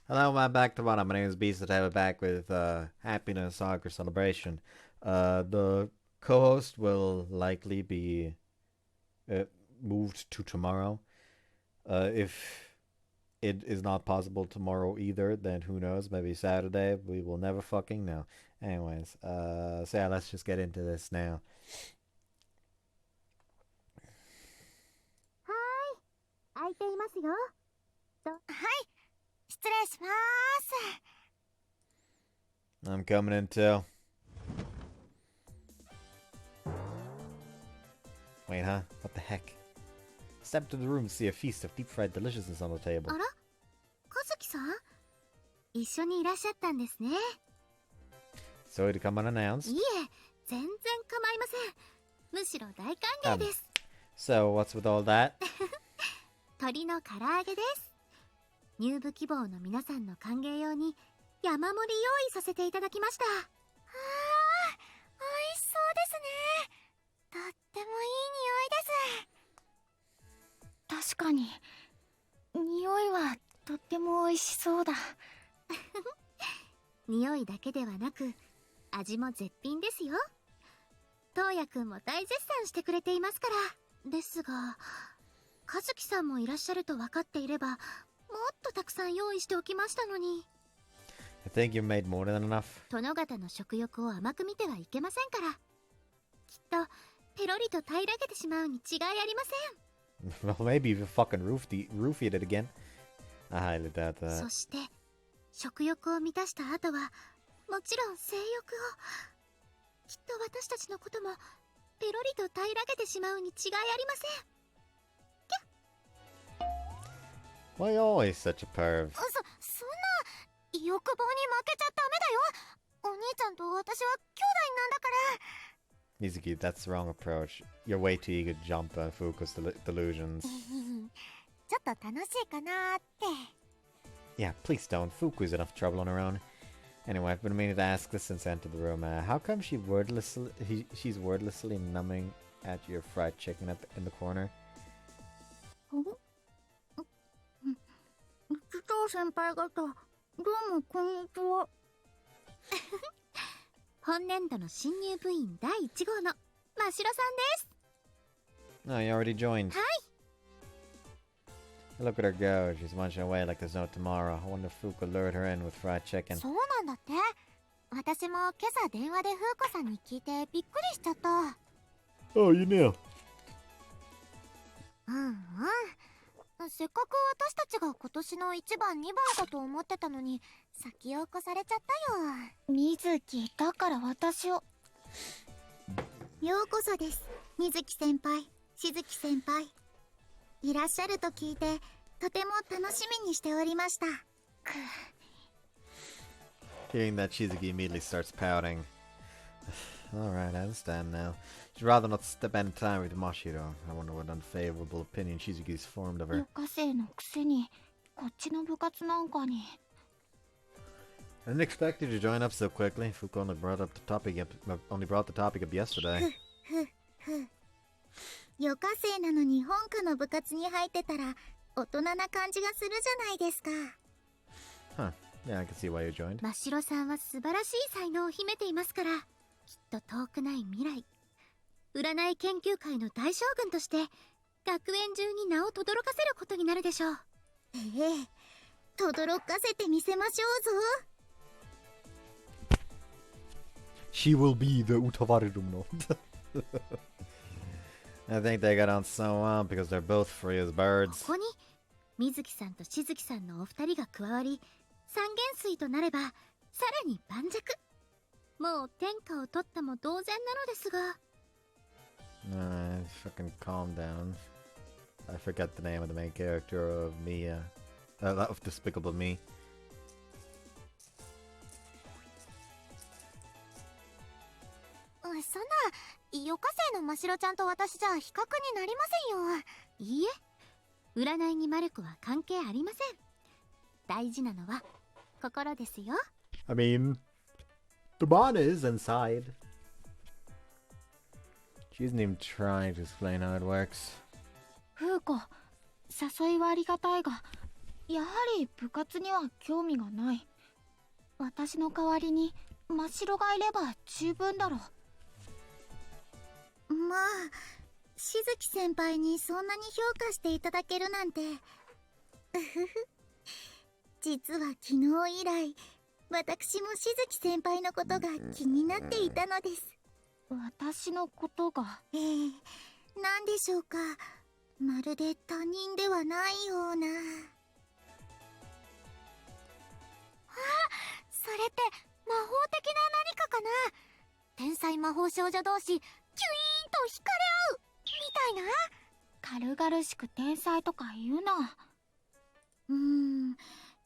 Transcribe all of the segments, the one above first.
Hello, I'm back to bottom. My name is Beast. Today we're back with Happiness Soccer Celebration. The co-host will likely be uh, moved to tomorrow. If it is not possible tomorrow either, then who knows? Maybe Saturday. We will never fucking know. Anyways, so yeah, let's just get into this now. はーい、空いていますよ。はい、失礼します。I'm coming in too. Wait, huh? What the heck? Step to the room to see a feast of deep-fried deliciousness on the table. あら、和樹さん、一緒にいらっしゃったんですね。Sorry to come unannounced. いえ、全然構いません。むしろ大歓迎です。So, what's with all that? 鶏の唐揚げです。入部希望の皆さんの歓迎用に山盛り用意させていただきました。あー、美味しそうですね。とってもいい匂いです。確かに、匂いはとっても美味しそうだ。匂いだけではなく、味も絶品ですよ。東也くんも大絶賛してくれていますから。ですが、和樹さんもいらっしゃると分かっていれば、もっとたくさん用意しておきましたのに。I think you've made more than enough. 殿方の食欲を甘く見てはいけませんから。きっとペロリと平らげてしまうに違いありません。Well, maybe you fucking roofied it again. I highly doubt that. そして食欲を満たした後はもちろん性欲を。きっと私たちのこともペロリと平らげてしまうに違いありません。 Why you always such a perv? そんな欲望に負けちゃダメだよ。お兄ちゃんと私は兄弟なんだから。 Mizuki, that's the wrong approach. You're way too eager to jump on Fuku's delusions. ちょっと楽しいかなって。 Yeah, please don't. Fuku's enough trouble on her own. Anyway, I've been meaning to ask this since I entered the room. How come she's wordlessly numbing at your fried chicken in the corner? 先輩方、どうもこんにちは。本年度の新入部員第1号の真城さんです。 Oh, you already joined. はい。 Look at her go. She's munching away like there's no tomorrow. I wonder if Fuku lured her in with fried chicken. そうなんだって。私も今朝電話で風子さんに聞いてびっくりしちゃった。 Oh, you knew. せっかく私たちが今年の1番2番かと思ってたのに先を越されちゃったよ。水木だから私を。ようこそです、水木先輩、しずき先輩。いらっしゃると聞いてとても楽しみにしておりました。 Hearing that, Shizuki immediately starts pouting. Alright, I understand now. She'd rather not spend any time with Mashiro. I wonder what unfavorable opinion Shizuki's formed of her. 予科生のくせにこっちの部活なんかに。 I didn't expect you to join up so quickly. Fuku only brought the topic up yesterday. 予科生なのに本科の部活に入ってたら大人な感じがするじゃないですか。 Huh. Yeah, I can see why you joined. 真城さんは素晴らしい才能を秘めていますから、きっと遠くない未来、占い研究会の大将軍として学園中に名を轟かせることになるでしょう。ええ、轟かせてみせましょうぞ。 She will be the Utawariruno. I think they got on so well because they're both free as birds. ここに水木さんとしずきさんのお二人が加わり三元帥となればさらに盤石。もう天下を取ったも同然なのですが。 Fucking calm down. I forget the name of the main character of Mia. Of Despicable Me. そんな予科生の真城ちゃんと私じゃ比較になりませんよ。いいえ、占いにマルコは関係ありません。大事なのは心ですよ。 I mean, the man is inside. She isn't even trying to explain how it works. 風子、誘いはありがたいがやはり部活には興味がない。私の代わりに真白がいれば十分だろう。まあ、しずき先輩にそんなに評価していただけるなんて。うふふ。実は昨日以来、私もしずき先輩のことが気になっていたのです。私のことが？なんでしょうか。まるで他人ではないような。それって魔法的な何かかな。天才魔法少女同士キュイーンと惹かれ合うみたいな。軽々しく天才とか言うな。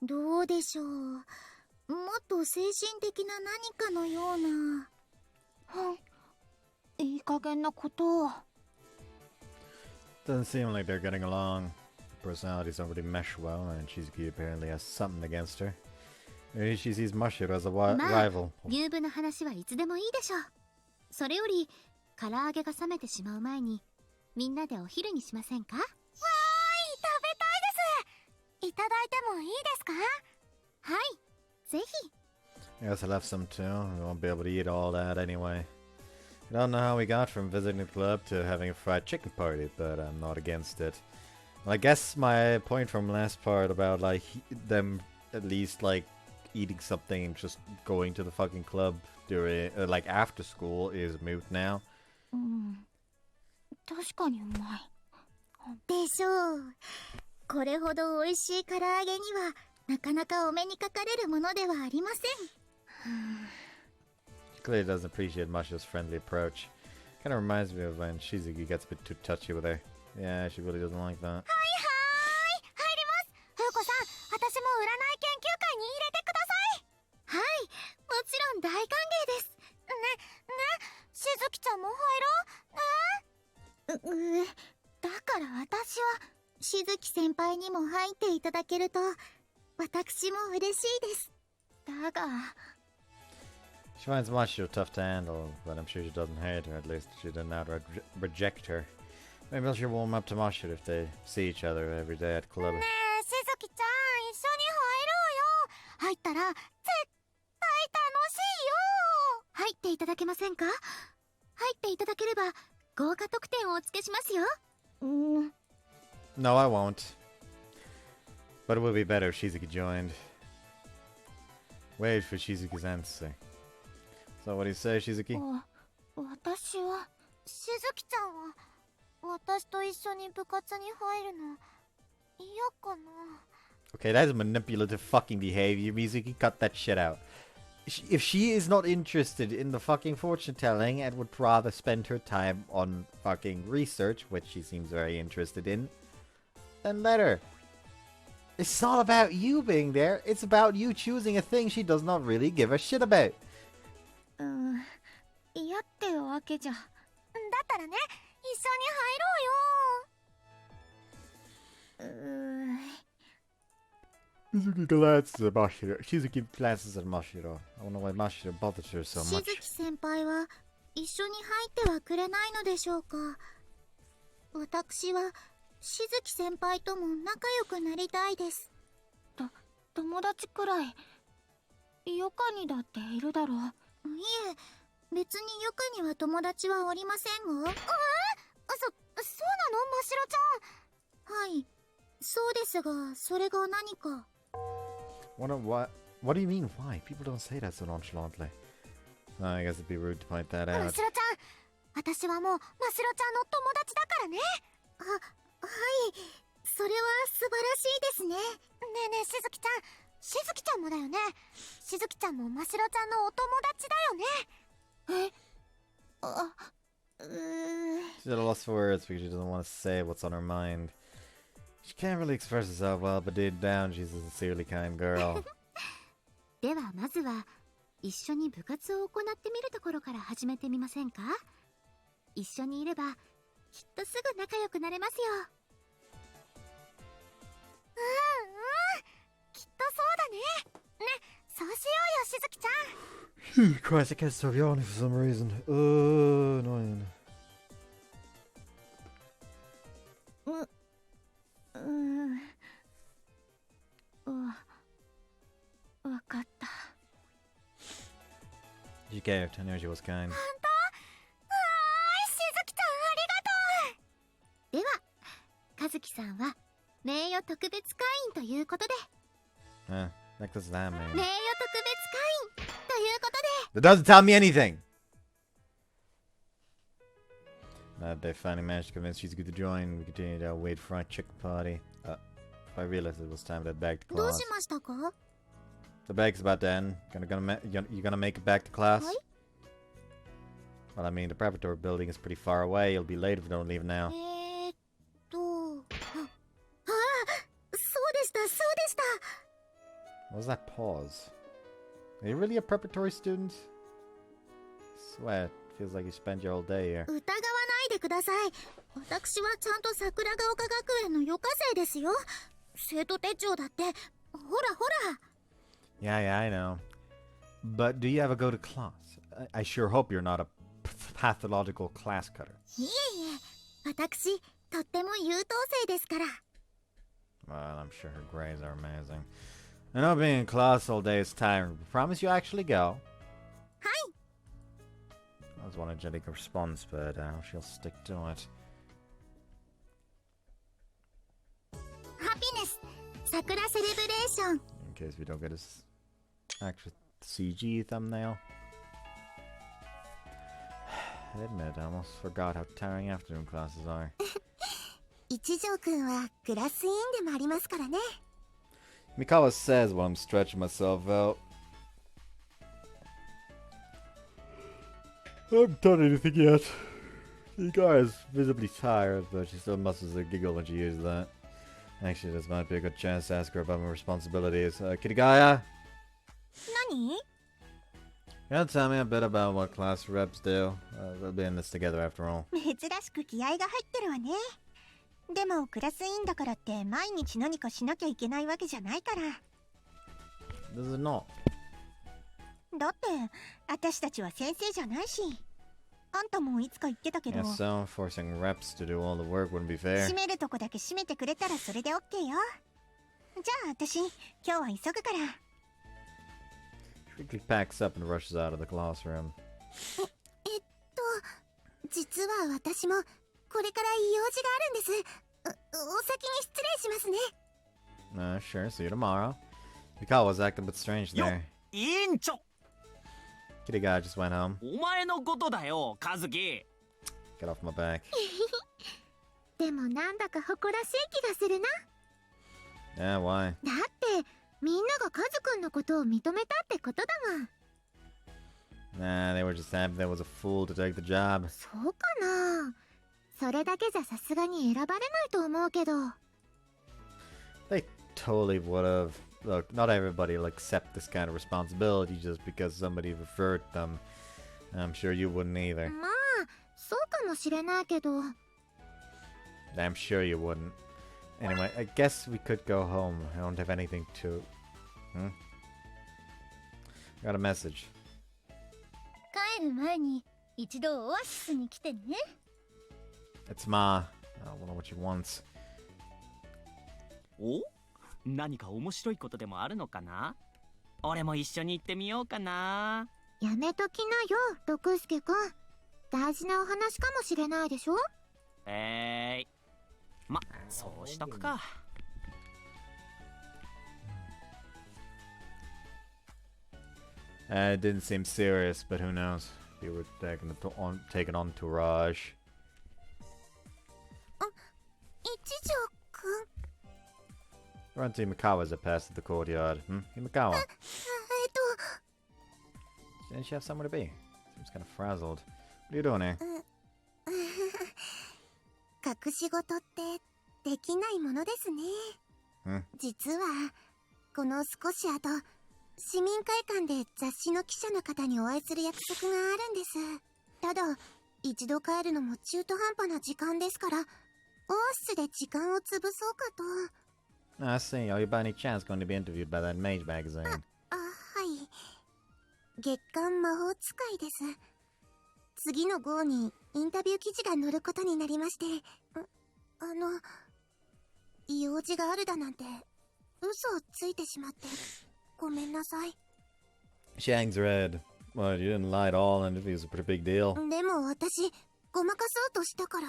どうでしょう。もっと精神的な何かのような。いい加減なことを。 Doesn't seem like they're getting along. Personalities don't really mesh well, and Shizuki apparently has something against her. Maybe she sees Mashiro as a rival. 入部の話はいつでもいいでしょう。それより唐揚げが冷めてしまう前にみんなでお昼にしませんか？わーい、食べたいです。いただいてもいいですか？はい、ぜひ。 I guess I'll have some too. We won't be able to eat all that anyway. I don't know how we got from visiting the club to having a fried chicken party, but I'm not against it. Well, I guess my point from last part about like them at least like eating something and just going to the fucking club during like after school is moot now. 確かにうまいでしょう。これほど美味しい唐揚げにはなかなかお目にかかれるものではありません。She clearly doesn't appreciate Masha's friendly approach. Kind of reminds me of when Shizuki gets a bit too touchy with her. Yeah, she really doesn't like that. はいはい、入ります。風子さん、私も占い研究会に入れてください。はい、もちろん大歓迎です。しずきちゃんも入ろう。だから私はしずき先輩にも入っていただけると私も嬉しいです。だが She finds Mashiro tough to handle, but I'm sure she doesn't hate her. At least she didn't outright reject her. Maybe she'll warm up to Mashiro if they see each other every day at club. ねえ、しずきちゃん、一緒に入ろうよ。入ったら絶対楽しいよ。入っていただけませんか？入っていただければ豪華特典をお付けしますよ。No, I won't. But it would be better if Shizuki joined. Wait for Shizuki's answer. So what do you say, Shizuki? 私はしずきちゃんは私と一緒に部活に入るの嫌かな。 Okay, that is manipulative fucking behavior, Mizuki. Cut that shit out. If she is not interested in the fucking fortune telling and would rather spend her time on fucking research, which she seems very interested in, then let her. It's not about you being there, it's about you choosing a thing she does not really give a shit about. 嫌ってわけじゃ。だったらね、一緒に入ろうよ。Mizuki glances at Mashiro. Shizuki glances at Mashiro. I wonder why Mashiro bothers her so し much. ずき先輩は一緒に入ってはくれないのでしょうか。私はしずき先輩とも仲良くなりたいです。友達くらいヨカにだっているだろう。いえ、別にヨカには友達はおりませんが。そうなの、ましろちゃん。はい、そうですが、それが何か。What do you mean, why? People don't say that so nonchalantly. I guess it'd be rude to point that ま out. しろちゃん、私はもうましろちゃんの友達だからね。はい、それは素晴らしいですね。ねえねえ、しずきちゃん、しずきちゃんもだよね。しずきちゃんもましろちゃんのお友達だよね。She's at a loss for words because she doesn't want to say what's on her mind. She can't really express herself well, but deep down she's a sincerely kind girl. ではまずは一緒に部活を行ってみるところから始めてみませんか？一緒にいればきっとすぐ仲良くなれますよ。きっとそうだね。ね、そうしようよ、しずきちゃん。 Christ, I can't stop yawning for some reason. Annoying. She cared. I knew she was kind. 本当？しずきちゃんありがとう。では、和樹さんは名誉特別会員ということで。Like this that, man. 名誉特別会員ということで。 That doesn't tell me anything! They finally managed to convince Shizuku to join. We continued our wait for our chicken party. I realized it was time to head back to どう class. しましたか？ The break's about to end. You gonna make it back to class? はい。 Well, I mean, the preparatory building is pretty far away. You'll be late if you don't leave now. そうでしたそうでした。 What was that pause? Are you really a preparatory student? Swear, it feels like you spent your whole day here. 疑わないでください。私はちゃんと桜ヶ丘学園の余暇生ですよ。生徒手帳だって、ほらほら。 Yeah, I know. But do you ever go to class? I sure hope you're not a pathological class cutter. いえいえ、私、とっても優等生ですから。 Well, I'm sure her grades are amazing. I know being in class all day is tiring, but promise you actually go. はい。 That was one energetic response, but she'll stick to it. ハピネス、桜セレブレーション。 In case we don't get his actual CG thumbnail. I admit, I almost forgot how tiring afternoon classes are. 一条くんはクラス委員でもありますからね。 Mikawa says while I'm stretching myself out. I haven't done anything yet. The guy is visibly tired, but she still musters a giggle when she hears that. Actually, this might be a good chance to ask her about my responsibilities. Kirigaya? 何？ You want to tell me a bit about what class reps do? We'll be in this together after all. 珍しく気合が入ってるわね。でもクラス委員だからって毎日何かしなきゃいけないわけじゃないから。 This is not. だって私たちは先生じゃないし。あんたもいつか言ってたけど、 Yeah, so forcing reps to do all the work wouldn't be fair. 閉めるとこだけ閉めてくれたらそれで OK よ。じゃあ私今日は急ぐから。 She quickly packs up and rushes out of the classroom. 実は私もこれから用事があるんです。お先に失礼しますね。 Sure, see you tomorrow. Mikawa's acting a bit strange there. 委員長、 Kirigaya just went home. お前のことだよ、和樹。 Get off my back. でもなんだか誇らしい気がするな。 Yeah, why? だってみんながカズくんのことを認めたってことだもん。 Nah, they were just happy there was a fool to take the job. そうかな。それだけじゃさすがに選ばれないと思うけど。 They totally would have. Look, not everybody will accept this kind of responsibility just because somebody referred them. I'm sure you wouldn't either. まあそうかもしれないけど。 I'm sure you wouldn't. Anyway, I guess we could go home. I don't have anything to... I got a message. 帰る前に一度オアシスに来てね。 It's Ma. I don't know what she wants. お？何か面白いことでもあるのかな？俺も一緒に行ってみようかな。やめときなよ、六助くん。大事なお話かもしれないでしょ。ま、そうしとくか。It didn't seem serious, but who knows? You were taken on Tourage. 一条くん。 Run to Mikawa's that passed the courtyard. Hey, Mikawa. Didn't she have somewhere to be? Seems kind of frazzled. What are you doing here? 隠し事ってできないものですね。実はこの少し後、市民会館で雑誌の記者の方にお会いする約束があるんです。ただ一度帰るのも中途半端な時間ですから、オアシスで時間を潰そうかと。 I see. Are you by any chance going to be interviewed by that mage magazine? はい。月刊魔法使いです。次の号にインタビュー記事が載ることになりまして、用事があるだなんて嘘をついてしまってごめんなさい。 She hangs her head. What, you didn't lie at all, and it was a pretty big deal. でも私ごまかそうとしたから、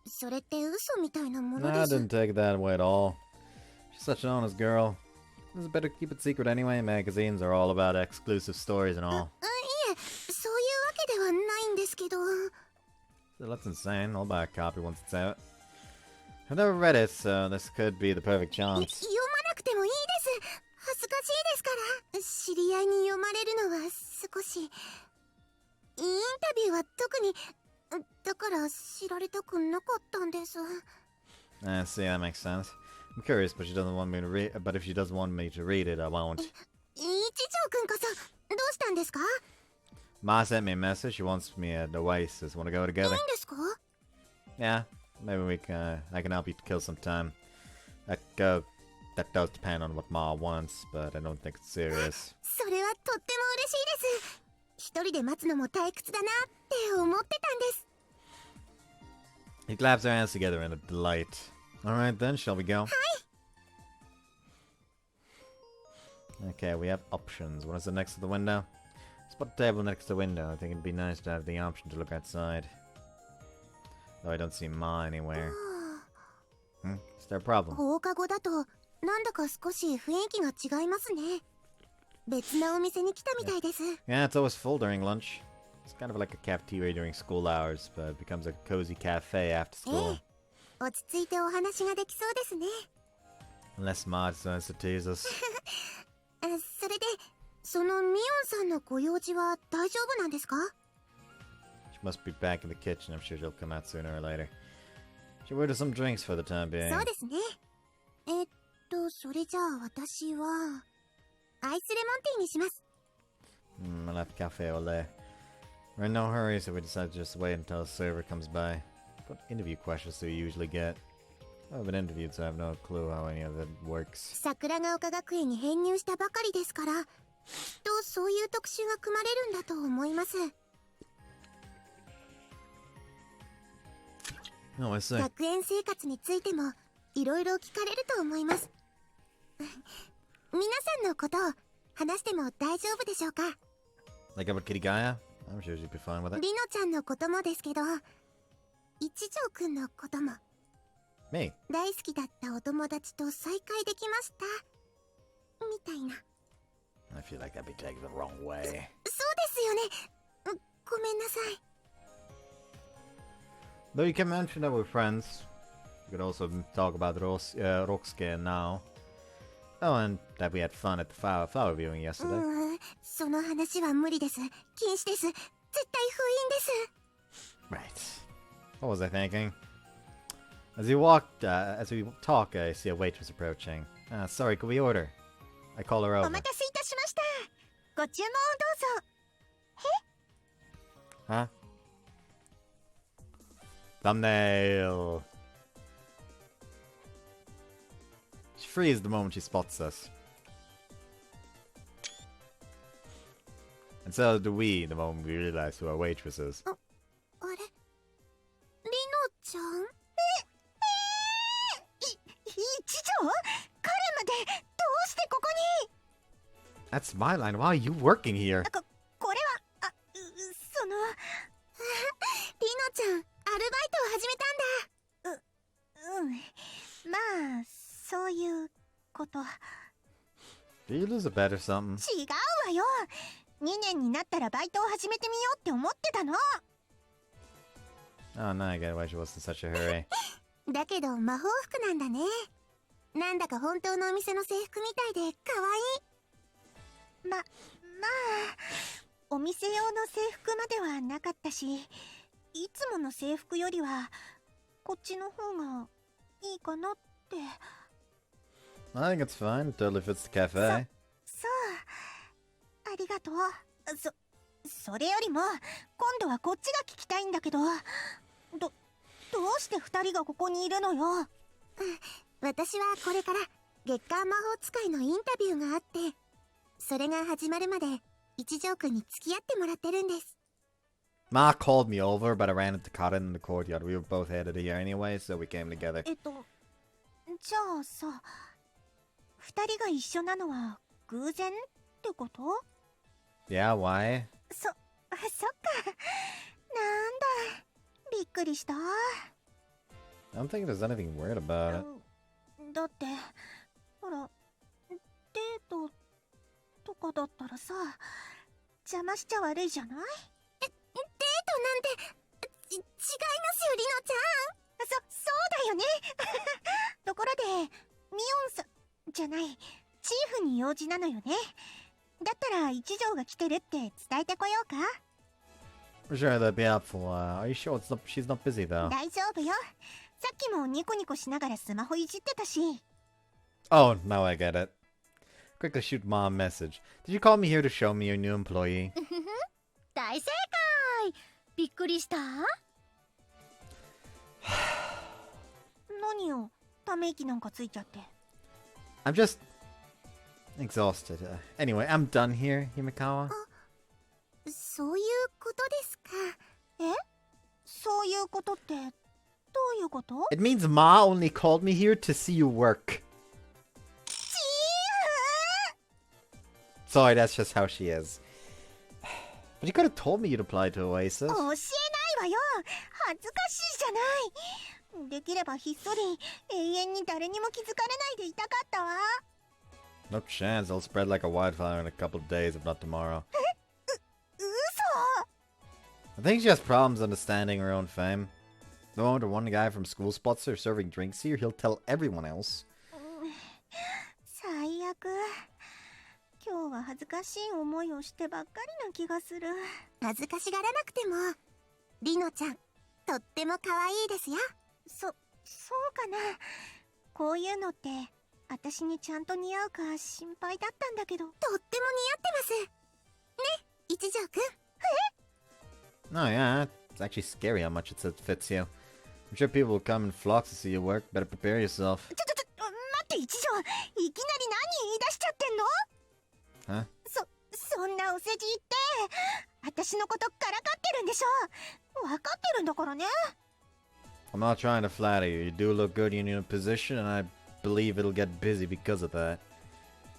それって嘘みたいなも No, の I です。 didn't take it that way at all. She's such an honest girl. It's better keep it secret anyway. Magazines are all about exclusive stories and all. いえ、そういうわけではないんですけど。 So that's insane. I'll buy a copy once it's out. I've never read it, so this could be the perfect 読 chance. まなくてもいいです。恥ずかしいですから。知り合いに読まれるのは少し。インタビューは特に、だから知られたくなかったんです。 I see, that makes sense. I'm curious, but she doesn't want me to read. But if she doesn't want me to read it, I won't. 一条くんこそどうしたんですか？ Ma sent me a message. She wants me at Oasis. Want to go いい together? んですか？ Yeah, maybe we can. I can help you kill some time. That does depend on what Ma wants, but I don't think it's serious. それはとっても嬉しいです。一人で待つのも退屈だなって思ってたんです。 He claps her hands together in a delight. All right then, shall we go? Okay, we have options. What is it next to the window? Let's put a table next to the window. I think it'd be nice to have the option to look outside. Though I don't see Ma anywhere. Is there a problem? 放課後だとなんだか少し雰囲気が違いますね。別なお店に来たみたいです。 Yeah, it's always full during lunch. It's kind of like a cafeteria during school hours, but it becomes a cozy cafe after え school. え、落ち着いてお話ができそうですね。 Unless Ma decides to tease us. それで、そのミオンさんのご用事は大丈夫なんですか？ She must be back in the kitchen. I'm sure she'll come out sooner or later. She ordered some drinks for the time being. そうですね。それじゃあ私はアイスレモンティーにします。 I'll have cafe all day. We're in no hurry, so we decided to just wait until the server comes by. What interview questions do you usually get? I haven't been interviewed, so I have no clue how any of it works. 桜ヶ丘学園に編入したばかりですから、きっとそういう特集が組まれるんだと思います。 Oh, I see. 学園生活についてもいろいろ聞かれると思います。皆さんのことを話しても大丈夫でしょうか？ Like about Kitty Gaia? I'm sure she'd be fine with it. リノちゃんのこともですけど、一条くんのことも。 Me? 大好きだったお友達と再会できましたみたいな。 I feel like that'd be taken the wrong way. そうですよね。ごめんなさい。 Though you can mention that we're friends. You could also talk about Roxke now. Oh, and that we had fun at the flower viewing yesterday. その話は無理です。禁止です。絶対封印です。 Right. What was I thinking? As we talk, I see a waitress approaching. Sorry, could we order? I call her お over. 待たせいたしました。ご注文をどうぞ。 Huh? Thumbnail. She freezes the moment she spots us. And so do we the moment we realize who our waitress is. あれ、リノちゃん？一条？彼までどうしてここに？ That's my line. Why are you working here? これは、そのリノちゃん、アルバイトを始めたんだ。まあ、そういうこと。 Do you lose a bet or something? 違うわよ。2年になったらバイトを始めてみようって思ってたの。 Oh, now I get why she was in such a hurry. だけど魔法服なんだね。なんだか本当のお店の制服みたいで可愛い。まあお店用の制服まではなかったし、いつもの制服よりはこっちの方がいいかなって。 I think it's fine. It totally fits the cafe. そう、ありがとう。それよりも今度はこっちが聞きたいんだけど、どうして2人がここにいるのよ。私はこれから月刊魔法使いのインタビューがあって、それが始まるまで一条くんに付き合ってもらってるんです。 Ma called me over, but I ran into Cotton in the courtyard. We were both headed here anyway, so we came together. じゃあさ、2人が一緒なのは偶然ってこと？ Yeah, why? そっか。なんだ。びっくりした。I don't think there's anything weird about it. だって、ほら、デートとかだったらさ、邪魔しちゃ悪いじゃない？デートなんて、違いますよ、リノちゃん。そうだよね。ところで、ミオンさん、じゃない、チーフに用事なのよね。だったら一条が来てるって伝えてこようか。 For sure, that'd be helpful. Are you sure she's not busy though? 大丈夫よ。さっきもニコニコしながらスマホいじってたし。 Oh, now I get it. Quickly shoot mom a message. Did you call me here to show me your new employee? 大正解。びっくりした？何よ、ため息なんかついちゃって。 I'm just exhausted. Anyway, I'm done here, Himikawa. そういうことですか。え？そういうことってどういうこと？ It means Ma only called me here to see you work. チー Sorry, that's just how she is. But you could have told me you'd apply to Oasis. フ！教えないわよ。恥ずかしいじゃない。できればひっそり永遠に誰にも気づかれないでいたかったわ。 No chance. It'll spread like a wildfire in a couple of days, if not tomorrow. 嘘！ I think she has problems understanding her own fame. The moment one guy from school spots her serving drinks here, he'll tell everyone else. 最悪。今日は恥ずかしい思いをしてばっかりな気がする。恥ずかしがらなくても、リノちゃん、とっても可愛いですよ。そうかな。こういうのって、私にちゃんと似合うか心配だったんだけど。とっても似合ってます。ね、一条くん。 Oh yeah, it's actually scary how much it fits you. I'm sure people will come in flocks to see you work. Better prepare yourself. 待って一条、いきなり何言い出しちゃってんの？ Huh? そんなお世辞言って、私のことからかってるんでしょ。わかってるんだからね。 I'm not trying to flatter you. You do look good in your new position, and I believe it'll get busy because of that.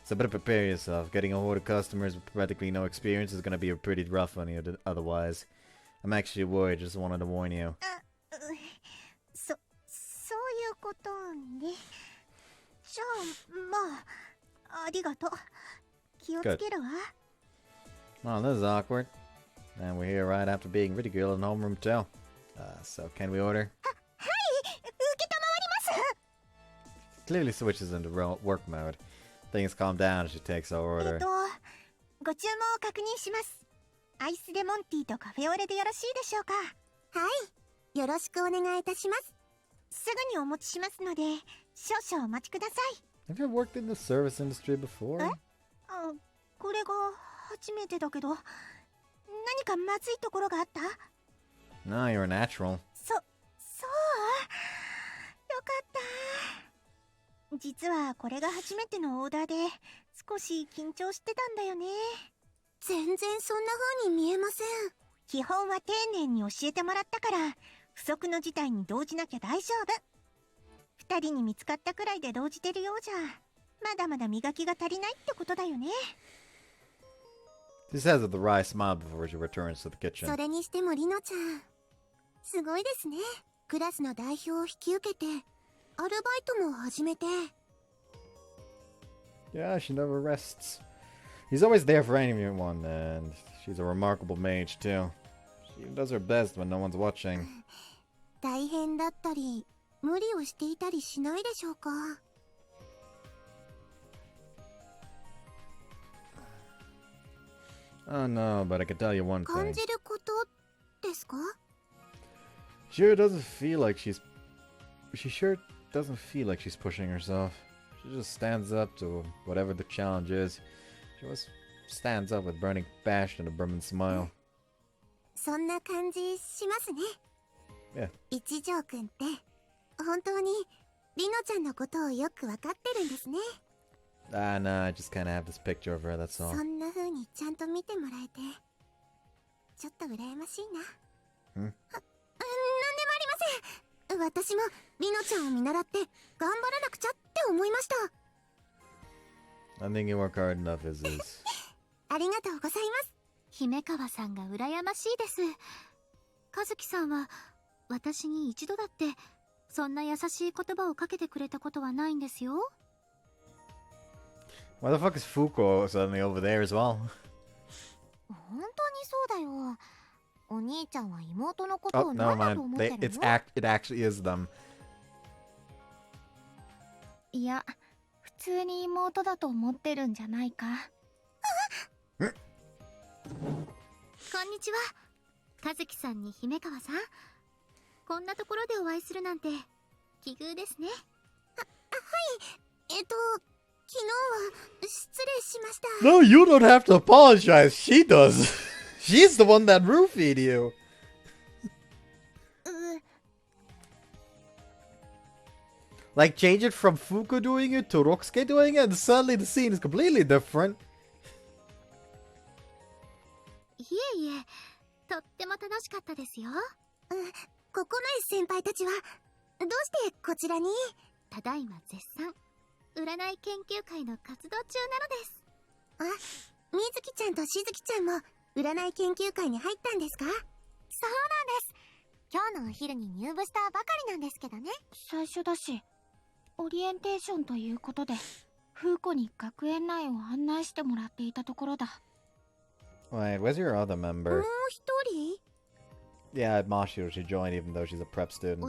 So better prepare yourself. Getting a hold of customers with practically no experience is going to be pretty rough on you otherwise. I'm actually worried. Just wanted to warn you. そういうことね。じゃあ、まあ、ありがとう。気をつけるわ。 Oh, this is awkward. And we're here right after being ridiculed in homeroom too. So can we order? はい、受けたまわります。 Clearly switches into work mode. Things calm down as she takes our order. ご注文を確認します。アイスレモンティーとカフェオレでよろしいでしょうか？はい、よろしくお願いいたします。すぐにお持ちしますので、少々お待ちください。 Have you worked in the service industry before? これが初めてだけど、何かまずいところがあった？ No, you're a natural. そう。よかった。実はこれが初めてのオーダーで、少し緊張してたんだよね。全然そんな風に見えません。基本は丁寧に教えてもらったから、不測の事態に動じなきゃ大丈夫。二人に見つかったくらいで動じてるようじゃ、まだまだ磨きが足りないってことだよね。 She says with a wry smile before she returns to the kitchen. それにしてもリノちゃん、すごいですね。クラスの代表を引き受けて、アルバイトも始めて。 Yeah, she never rests. He's always there for anyone, and she's a remarkable mage too. She does her best when no one's watching. 大変だったり、無理をしていたりしないでしょうか？ Oh no, but I can tell you one 感 thing. じることですか？ She sure doesn't feel like she's pushing herself. She just stands up to whatever the challenge is. She always stands up with burning passion and a brimming smile. そんな感じしますね。 Yeah. 一条くんって本当にリノちゃんのことをよくわかってるんですね。 Ah, no, I just kind of have this picture of her, that's all. そんな風にちゃんと見てもらえてちょっと羨ましいな。なんでもありません。私もリノちゃんを見習って頑張らなくちゃって思いました。 I think you work hard enough as is. ありがとうございます。姫川さんが羨ましいです。和樹さんは私に一度だってそんな優しい言葉をかけてくれたことはないんですよ。 Why the fuck is Fuko suddenly over there as well? 本当にそうだよ。お兄ちゃんは妹のこと Oh, を never 何だと mind. 思ってるの？ It actually is them. いや、普通に妹だと思ってるんじゃないか。こんにちは。和樹さんに姫川さん。こんなところでお会いするなんて奇遇ですね。はい。昨日は失礼しました。 No, you don't have to apologize. She does. She's the one that roofied you. Like, change it from Fuko doing it to Rokusuke doing it, and suddenly the scene is completely different. いえいえ、とっても楽しかったですよ。ここの先輩たちはどうしてこちらに？ただいま絶賛占い研究会の活動中なのです。あ、みずきちゃんとしずきちゃんも占い研究会に入ったんですか？そうなんです。今日のお昼に入部したばかりなんですけどね。最初だし、オリエンテーションということで、フーコに学園内を案内してもらっていたところだ。Wait, where's your other もう member? 一人？ Yeah, Mashiro, she joined even though she's a prep お student. 誘い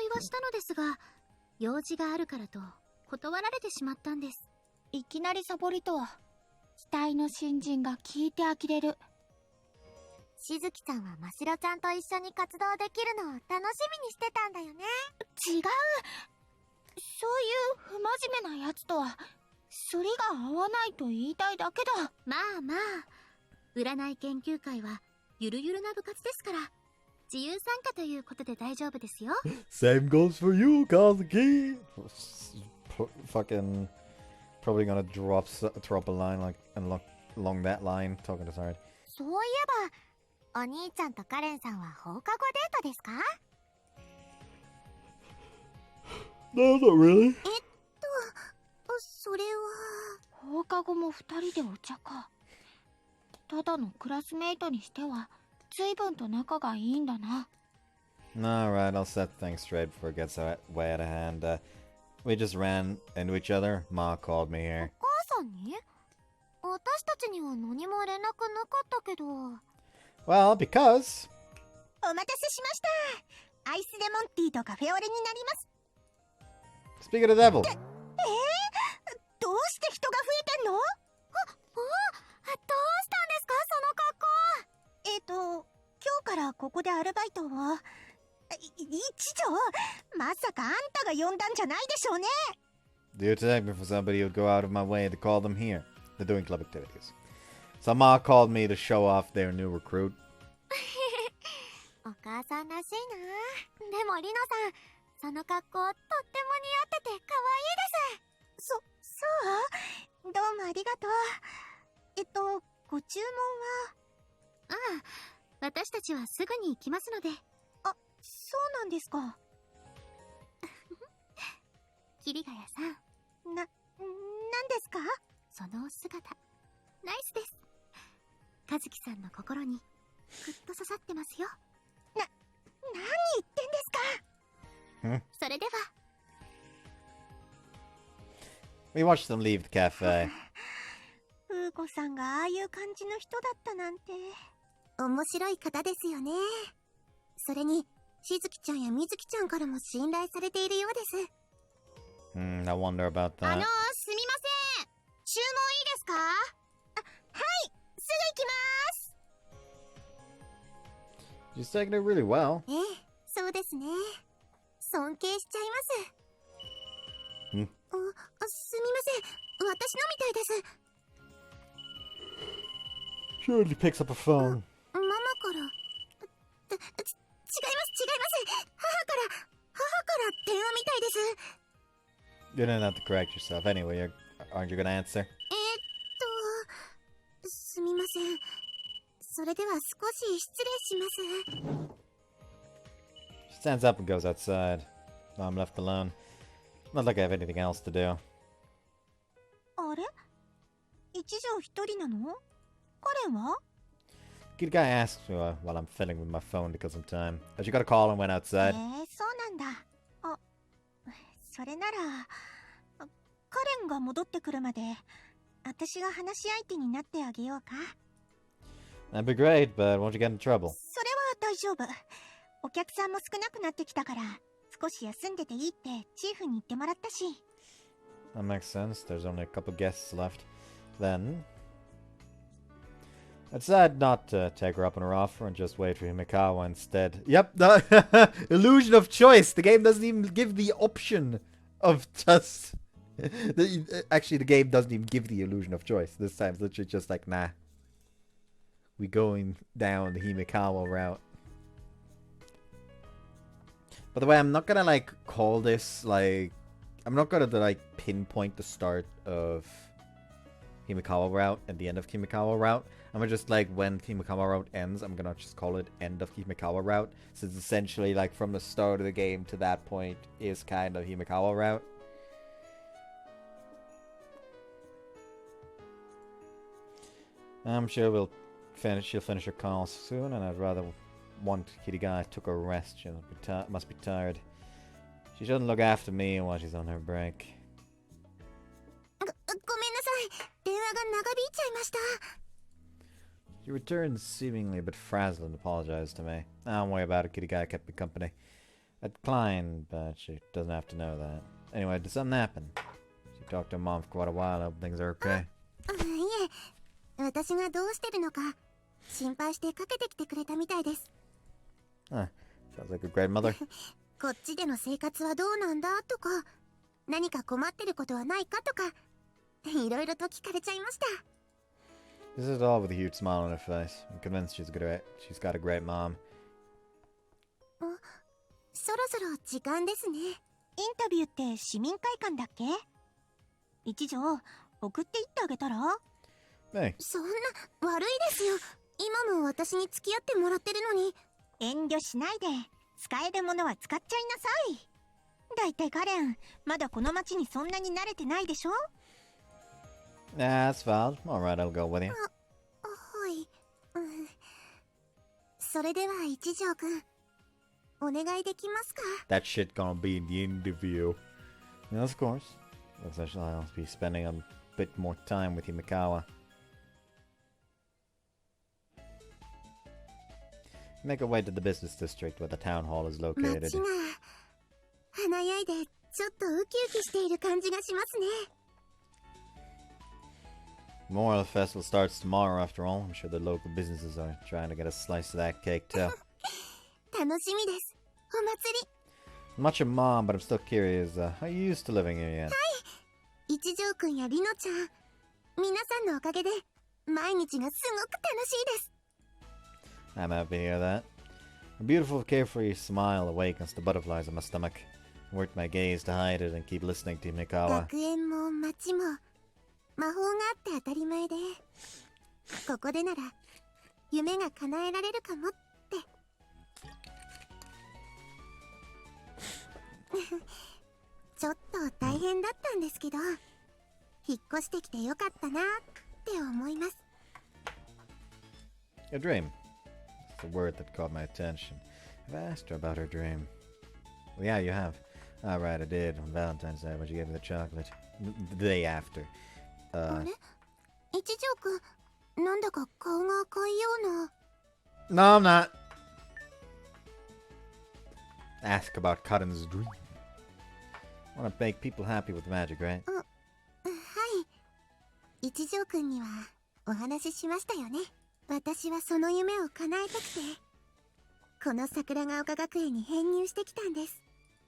はしたのですが、用事があるからと断られてしまったんです。いきなりサボりとは、期待の新人が聞いて呆れる。しずきちゃんはましろちゃんと一緒に活動できるのを楽しみにしてたんだよね。違う。そういう不真面目なやつとは、反りが合わないと言いたいだけだ。まあまあ、占い研究会はゆるゆるな部活ですから、自由参加ということで大丈夫ですよ。Same goes for you, Kazuki. Fucking probably gonna drop a line like along that line. Talking to Sard. そういえば、お兄ちゃんとカレンさんは放課後デートですか？ No, not really. それは放課後も二人でお茶か。ただのクラスメイトにしては随分と仲がいいんだな。Alright, I'll set things straight before it gets way out of hand. We just ran into each other. Ma called me here. お母さんに？私たちには何も連絡なかったけど。Well, because... お待たせしました。アイスレモンティーとカフェオレになります。 Speak of the devil. どうして人が増えてんの？どうしたんですか、その格好。今日からここでアルバイトを。一条、まさかあんたが呼んだんじゃないでしょうね。 Do you take me for somebody who'd go out of my way to call them here? They're doing club activities. So Ma called me to show off their new recruit. お母さんらしいな。でもリノさん、その格好とっても似合ってて可愛いです。そうどうもありがとう。ご注文は？ああ、私たちはすぐに行きますので。あ、そうなんですか。桐ヶ谷さん。なんですか？そのお姿、ナイスです。和樹さんの心にぐっと刺さってますよ。何言ってんですか？それでは。We watched them leave the cafe. 風子さんがああいう感じの人だったなんて。面白い方ですよね。それに、しずきちゃんやみずきちゃんからも信頼されているようです。I wonder about that. すみません。注文いいですか？はい、すぐ行きます。 She's taking it really well. ええ、そうですね。尊敬しちゃいます。すみません。私のみたいです。Surely picks up a phone. ママから。違います。母から電話みたいです。You don't have to correct yourself. Anyway, aren't you gonna answer? すみません。それでは少し失礼します。 She stands up and goes outside. Now I'm left alone. Not like I have anything else to do. あれ？一条一人なの？カレンは？ The guy asks me while I'm fiddling with my phone to kill some time. But you got a call and went outside. そうなんだ。あ、それなら、カレンが戻ってくるまで、私が話し相手になってあげようか。That'd be great, but won't you get in trouble? それは大丈夫。お客さんも少なくなってきたから、少し休んでていいってチーフに言ってもらったし。That makes sense. There's only a couple guests left. Then I decided not to take her up on her offer and just wait for Himikawa instead. Yep, the illusion of choice. The game doesn't even give the option of just... Actually, the game doesn't even give the illusion of choice. This time it's literally just like, nah. We going down the Himikawa route. By the way, I'm not gonna like call this like... I'm not gonna like pinpoint the start of Himikawa route and the end of Himikawa route. I'm gonna just like when Himikawa route ends, I'm gonna just call it end of Himikawa route. Since essentially like from the start of the game to that point is kind of Himikawa route. I'm sure she'll finish her call soon, and I'd rather want Kirigai took a rest. She must be tired. She shouldn't look after me while she's on her break. ごめんなさい。電話が長引いちゃいました。 She returned seemingly a bit frazzled and apologized to me. Don't worry about it, Kirigai kept me company. I declined, but she doesn't have to know that. Anyway, did something happen? She talked to her mom for quite a while. I hope things are okay. いえ、私がどうしてるのか心配してかけてきてくれたみたいです。 Huh. Sounds like a great mother. こっちでの生活はどうなんだとか、何か困ってることはないかとか、いろいろと聞かれちゃいました。 This is all with a huge smile on her face. I'm convinced she's got a great mom. そろそろ時間ですね。インタビューって市民会館だっけ？一条、送って行ってあげたら？ Hey. そんな、悪いですよ。今も私に付き合ってもらってるのに。遠慮しないで。使えるものは使っちゃいなさい。だいたいカレン、まだこの町にそんなに慣れてないでしょ？ Nah, that's valid. Alright, I'll go with you. はい。それでは一条くん、お願いできますか？ That shit gonna be in the interview. Yes, of course. Looks like I'll be spending a bit more time with Himikawa. Make our way to the business district where the town hall is located. 街が華やいでちょっとウキウキしている感じがしますね。 More of the festival starts tomorrow after all. I'm sure the local businesses are trying to get a slice of that cake too. 楽しみです。お祭り。 I'm not your mom, but I'm still curious. Are you used to living here yet? 一条くんやりのちゃん、皆さんのおかげで毎日がすごく楽しいです。 I'm happy to hear that. A beautiful, carefree smile awakens the butterflies in my stomach. I work my gaze to hide it and keep listening to Himikawa. 学園も街も魔法があって当たり前で、ここでなら夢が叶えられるかもって。ちょっと大変だったんですけど、引っ越してきてよかったなって思います。 A dream. That's the word that caught my attention. I've asked her about her dream. Well, yeah, you have. Alright, I did on Valentine's Day when she gave me the chocolate. The day after. あれ？一条くん、なんだか顔が赤いような。 No, I'm not. Ask about Karen's dream. Want to make people happy with magic, right? はい。一条くんにはお話ししましたよね。私はその夢を叶えたくて、この桜ヶ丘学園に編入してきたんです。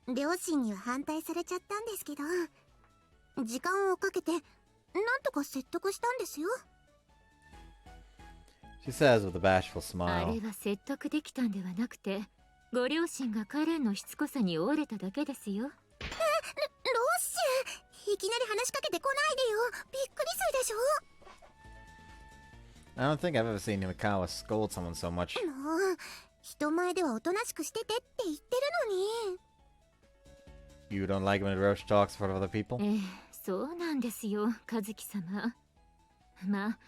両親には反対されちゃったんですけど、時間をかけてなんとか説得したんですよ。 She says with a bashful あ smile. れは説得できたんではなくて、ご両親がカレンのしつこさに折れただけですよ。ロッシュ、いきなり話しかけてこないでよ。びっくりするでしょ。 I don't think I've ever seen Himikawa scold someone so much. もう人前ではおとなしくしててって言ってるのに。 You don't like when Roche talks in front of other people? そうなんですよ、和樹様。まあ、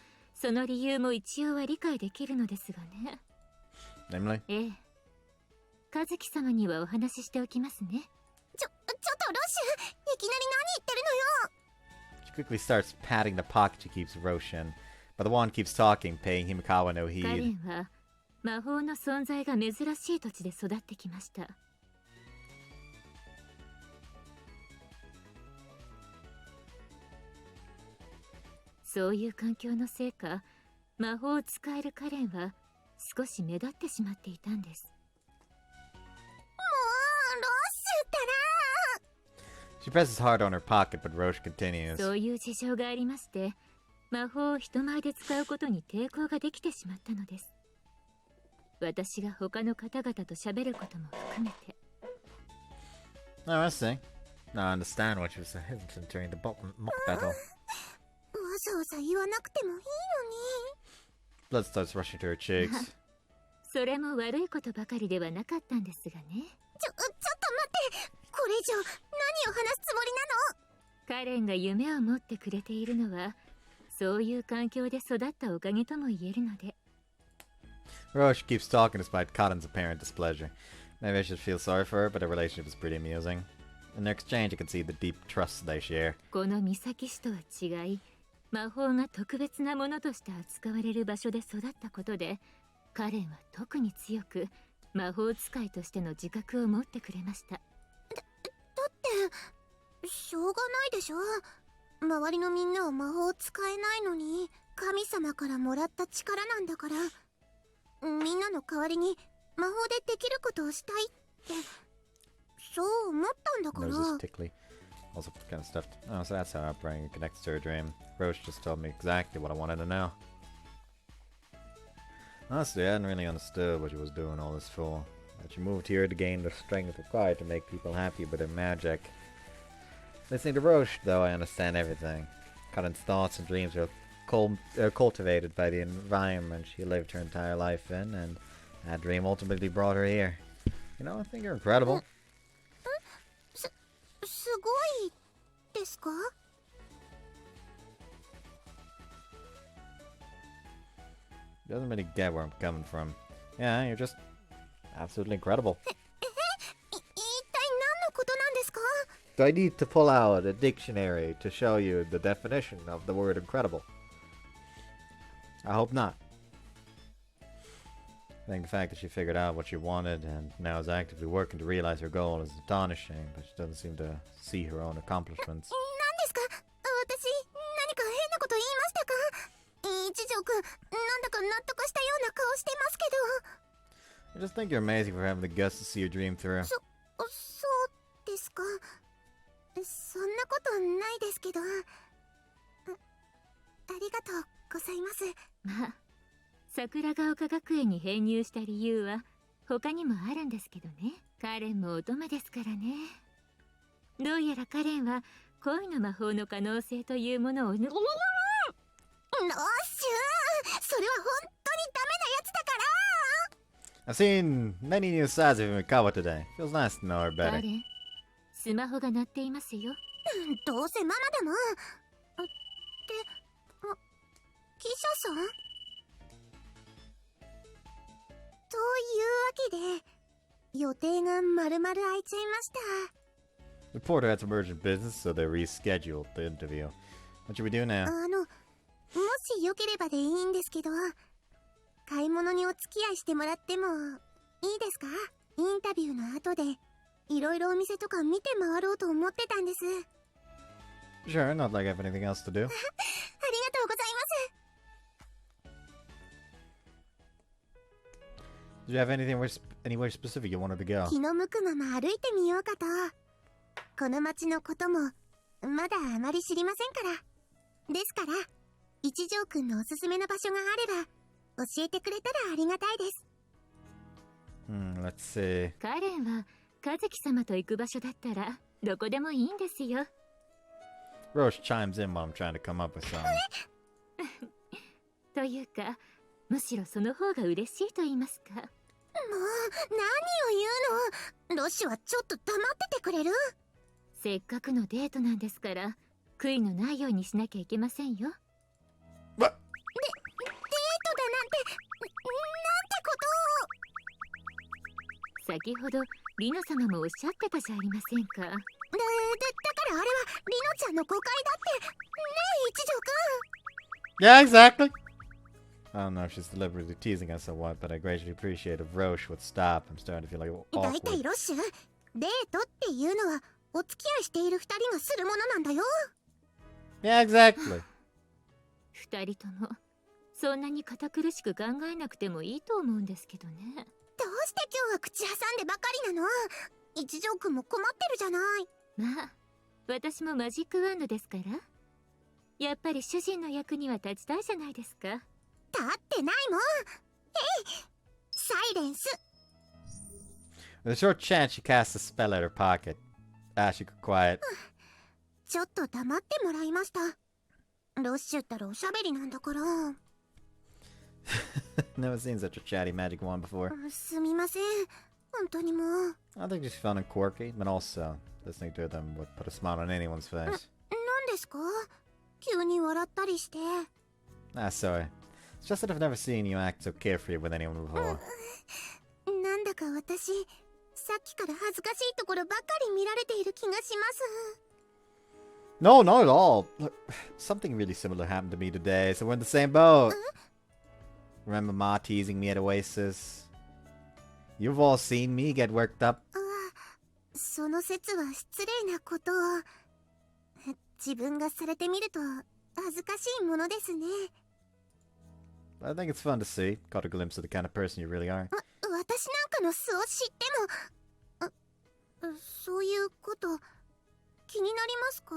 その理由も一応は理解できるのですがね。 Namely? ええ、和樹様にはお話ししておきますね。ちょっとロッシュ、いきなり何言ってるのよ。 She quickly starts patting the pocket she keeps Roche in, but the one keeps talking, paying Himikawa no カレ heed. ンは魔法の存在が珍しい土地で育ってきました。そういう環境のせいか、魔法を使えるカレンは少し目立ってしまっていたんです。もうロッシュったら。 She presses hard on her pocket, but Roche continues. そういう事情がありまして、魔法を人前で使うことに抵抗ができてしまったのです。私が他の方々と喋ることも含めて。 Oh, I see. Now I understand why she was so hesitant during the mock battle. わざわざ言わなくてもいいのに。 Blood starts rushing to her cheeks. それも悪いことばかりではなかったんですがね。ちょっと待って、これ以上何を話すつもりなの。カレンが夢を持ってくれているのは、そういう環境で育ったおかげとも言えるので。 Roche keeps talking despite Cotton's apparent displeasure. Maybe I should feel sorry for her, but their relationship is pretty amusing. In their exchange, you can see the deep trust they share. この岬市とは違い、魔法が特別なものとして扱われる場所で育ったことで、カレンは特に強く魔法使いとしての自覚を持ってくれました。だってしょうがないでしょ。周りのみんなは魔法を使えないのに神様からもらった力なんだから、みんなの代わりに魔法でできることをしたいってそう思ったんだから。 Nose is tickly. Also kind of stuffed. Oh, so that's how our brain connects to her dream. Roche just told me exactly what I wanted to know. Honestly, I hadn't really understood what she was doing all this for. That she moved here to gain the strength required to make people happy with her magic. Listening to Roche, though, I understand everything. Cotton's thoughts and dreams are cultivated by the environment she lived her entire life in, and that dream ultimately brought her here. You know, I think you're incredible. すごいですか？ Doesn't really get where I'm coming from. Yeah, you're just absolutely incredible. 一体何のことなんですか？ Do I need to pull out a dictionary to show you the definition of the word incredible? I hope not. I think the fact that she figured out what she wanted and now is actively working to realize her goal is astonishing, but she doesn't seem to see her own accomplishments. 何ですか？私何か変なこと言いましたか？一条くん、なんだか納得したような顔してますけど。 I just think you're amazing for having the guts to see your dream through. そうですか。そんなことないですけど。ありがとうございます。まあ、桜ヶ丘学園に編入した理由は他にもあるんですけどね。カレンも乙女ですからね。どうやらカレンは恋の魔法の可能性というものをロッシュ、それは本当にダメなやつだから。 I've seen many new sides of Himikawa today. Feels nice to know her カ better. レン、スマホが鳴っていますよ。どうせママだもん。記者さん？というわけで予定が丸々空いちゃいました。 The reporter had some urgent business, so they rescheduled the interview. What should we do now? もしよければでいいんですけど、買い物にお付き合いしてもらってもいいですか？インタビューの後でいろいろお店とか見て回ろうと思ってたんです。 Sure, not like I have anything else to do. ありがとうございます。 Do you have anywhere specific you wanted to go? 気の向くまま歩いてみようかと。この町のこともまだあまり知りませんから。ですから一条くんのおすすめの場所があれば教えてくれたらありがたいです。 Let's see. カレンは和樹様と行く場所だったらどこでもいいんですよ。 Roche chimes in while I'm trying to come up with something. というか、むしろその方が嬉しいと言いますか。もう何を言うの？ロッシュはちょっと黙っててくれる？せっかくのデートなんですから、悔いのないようにしなきゃいけませんよ。What? 先ほどリノ様もおっしゃってたじゃありませんか。だからあれはリノちゃんの誤解だって。ねえ、一条くん。 Yeah, exactly. I don't know if she's deliberately teasing us or what, but I greatly appreciate if Roche would stop. I'm starting to feel like だいたい awkward. ロッシュ、デートっていうのはお付き合いしている二人がするものなんだよ。 Yeah, exactly. 二人ともそんなに堅苦しく考えなくてもいいと思うんですけどね。どうして今日は口挟んでばかりなの。一条くんも困ってるじゃない。まあ私もマジックワンドですから、やっぱり主人の役には立ちたいじゃないですか。立ってないもん。サイレンス。 With a short chance, she casts a spell at her pocket. She got quiet. ちょっと黙ってもらいました。ロッシュったらおしゃべりなんだから。 Never seen such a chatty magic wand before. すみません、本当にもう。 I think she's fun and quirky, but also listening to them would put a smile on anyone's face. 何ですか、急に笑ったりして。 Sorry. It's just that I've never seen you act so carefree with anyone before. なんだか私、さっきから恥ずかしいところばかり見られている気がします。 No, not at all. Look, something really similar happened to me today, so we're in the same boat. Remember Ma teasing me at Oasis? You've all seen me get worked up. その説は失礼なことを。自分がされてみると恥ずかしいものですね。 I think it's fun to see. Caught a glimpse of the kind of person you really are. 私なんかの素を知っても、そういうこと気になりますか？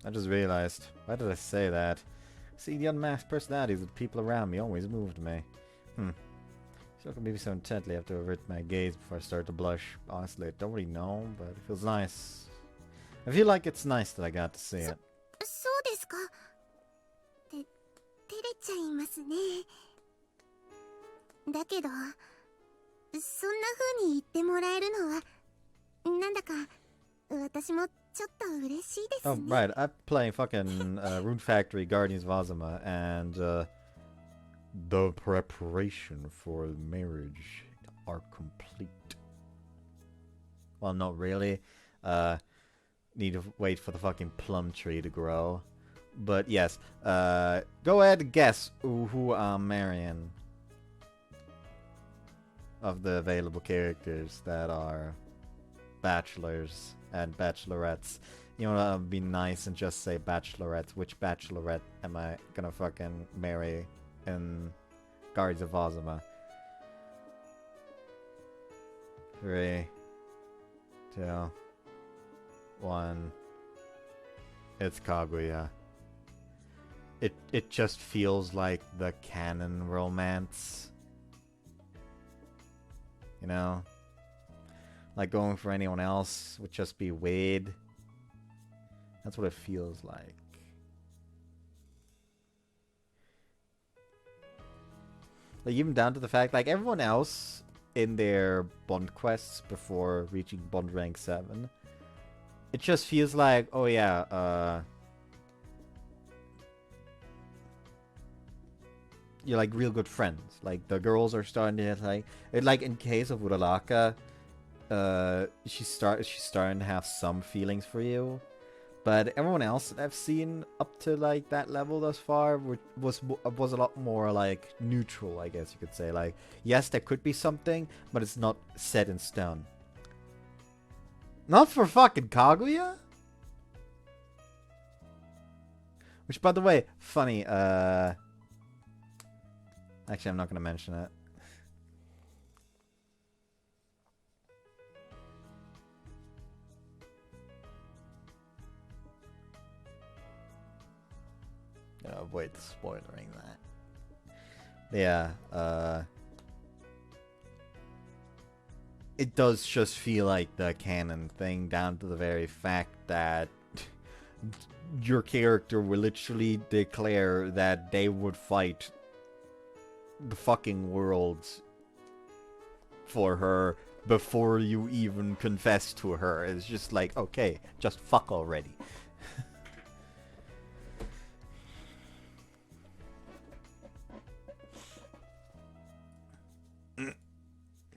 I just realized. Why did I say that? See, the unmasked personalities of the people around me always moved me. So looking at me so intently, I have to avert my gaze before I start to blush. Honestly, I don't really know, but it feels nice. I feel like it's nice that I got to see it. そうですか。照れちゃいますね。だけど、そんな風に言ってもらえるのは、なんだか私もちょっと嬉しいですね。 Oh, right. I'm playing fucking Rune Factory Guardians of Ozma and the preparation for marriage are complete. Well, not really. Need to wait for the fucking plum tree to grow. But yes, go ahead and guess who I'm marrying of the available characters that are bachelors and bachelorettes. You know, be nice and just say bachelorettes. Which bachelorette am I gonna fucking marry in Guardians of Ozma? 3, 2, 1. It's Kaguya. It just feels like the canon romance. You know? Like going for anyone else would just be Wade. That's what it feels like. Like even down to the fact, like everyone else in their Bond quests before reaching Bond rank 7, it just feels like, oh yeah, you're like real good friends. Like the girls are starting to like in case of Uraraka, she's starting to have some feelings for you, but everyone else that I've seen up to like that level thus far was a lot more like neutral, I guess you could say. Like yes, there could be something, but it's not set in stone. Not for fucking Kaguya? Which, by the way, funny, actually, I'm not gonna mention it. Gonna avoid spoiling that. Yeah, it does just feel like the canon thing, down to the very fact that your character will literally declare that they would fight the fucking world for her before you even confess to her. It's just like, okay, just fuck already.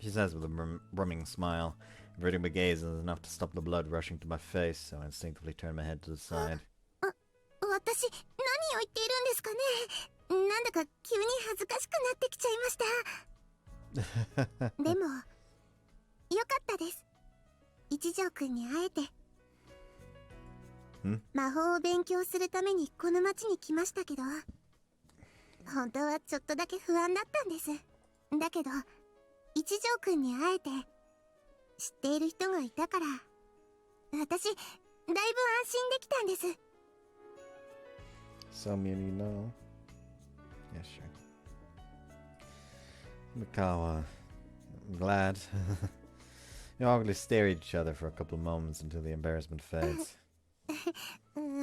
She she says with a brimming smile. Averting my gaze is enough to stop the blood rushing to my face, so I instinctively turn my head to the side. 私、何を言っているんですかね。なんだか急に恥ずかしくなってきちゃいました。でも、よかったです。一条くんに会えて。魔法を勉強するためにこの町に来ましたけど、本当はちょっとだけ不安だったんです。だけど、一条くんに会えて、知っている人がいたから、私、だいぶ安心できたんです。Someone you know? Yeah, sure. Mikawa, I'm glad. You awkwardly stare at each other for a couple of moments until the embarrassment fades.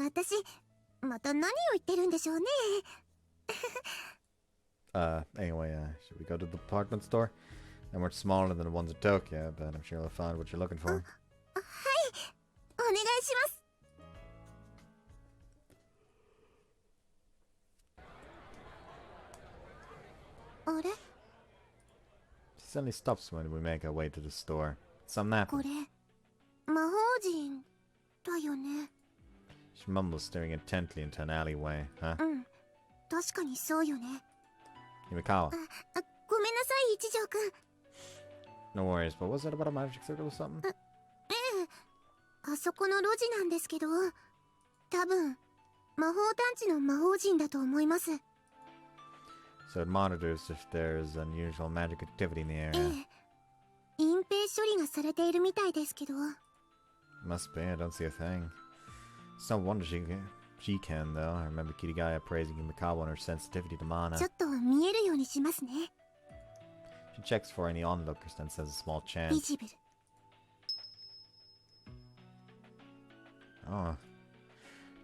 私、また何を言ってるんでしょうね。Anyway, should we go to the department store? They're much smaller than the ones in Tokyo, but I'm sure you'll find what you're looking for. はい、お願いします。あれ？ She suddenly stops when we make our way to the store. Some nap. これ、魔法陣だよね。She mumbles, staring intently into an alleyway. Huh? うん、確かにそうよね。Himikawa. ごめんなさい、一条くん。No worries, but was it about a magic circle or something? ええ、あそこの路地なんですけど、多分、魔法探知の魔法陣だと思います。So it monitors if there's unusual magic activity in the え area. え、隠蔽処理がされているみたいですけど。 Must be, I don't see a thing. It's no wonder she can, though. I remember Kirigaya praising Himikawa on her sensitivity to mana. ちょっと見えるようにしますね。She checks for any onlookers, then says a small ビ chant. ジブル。Oh.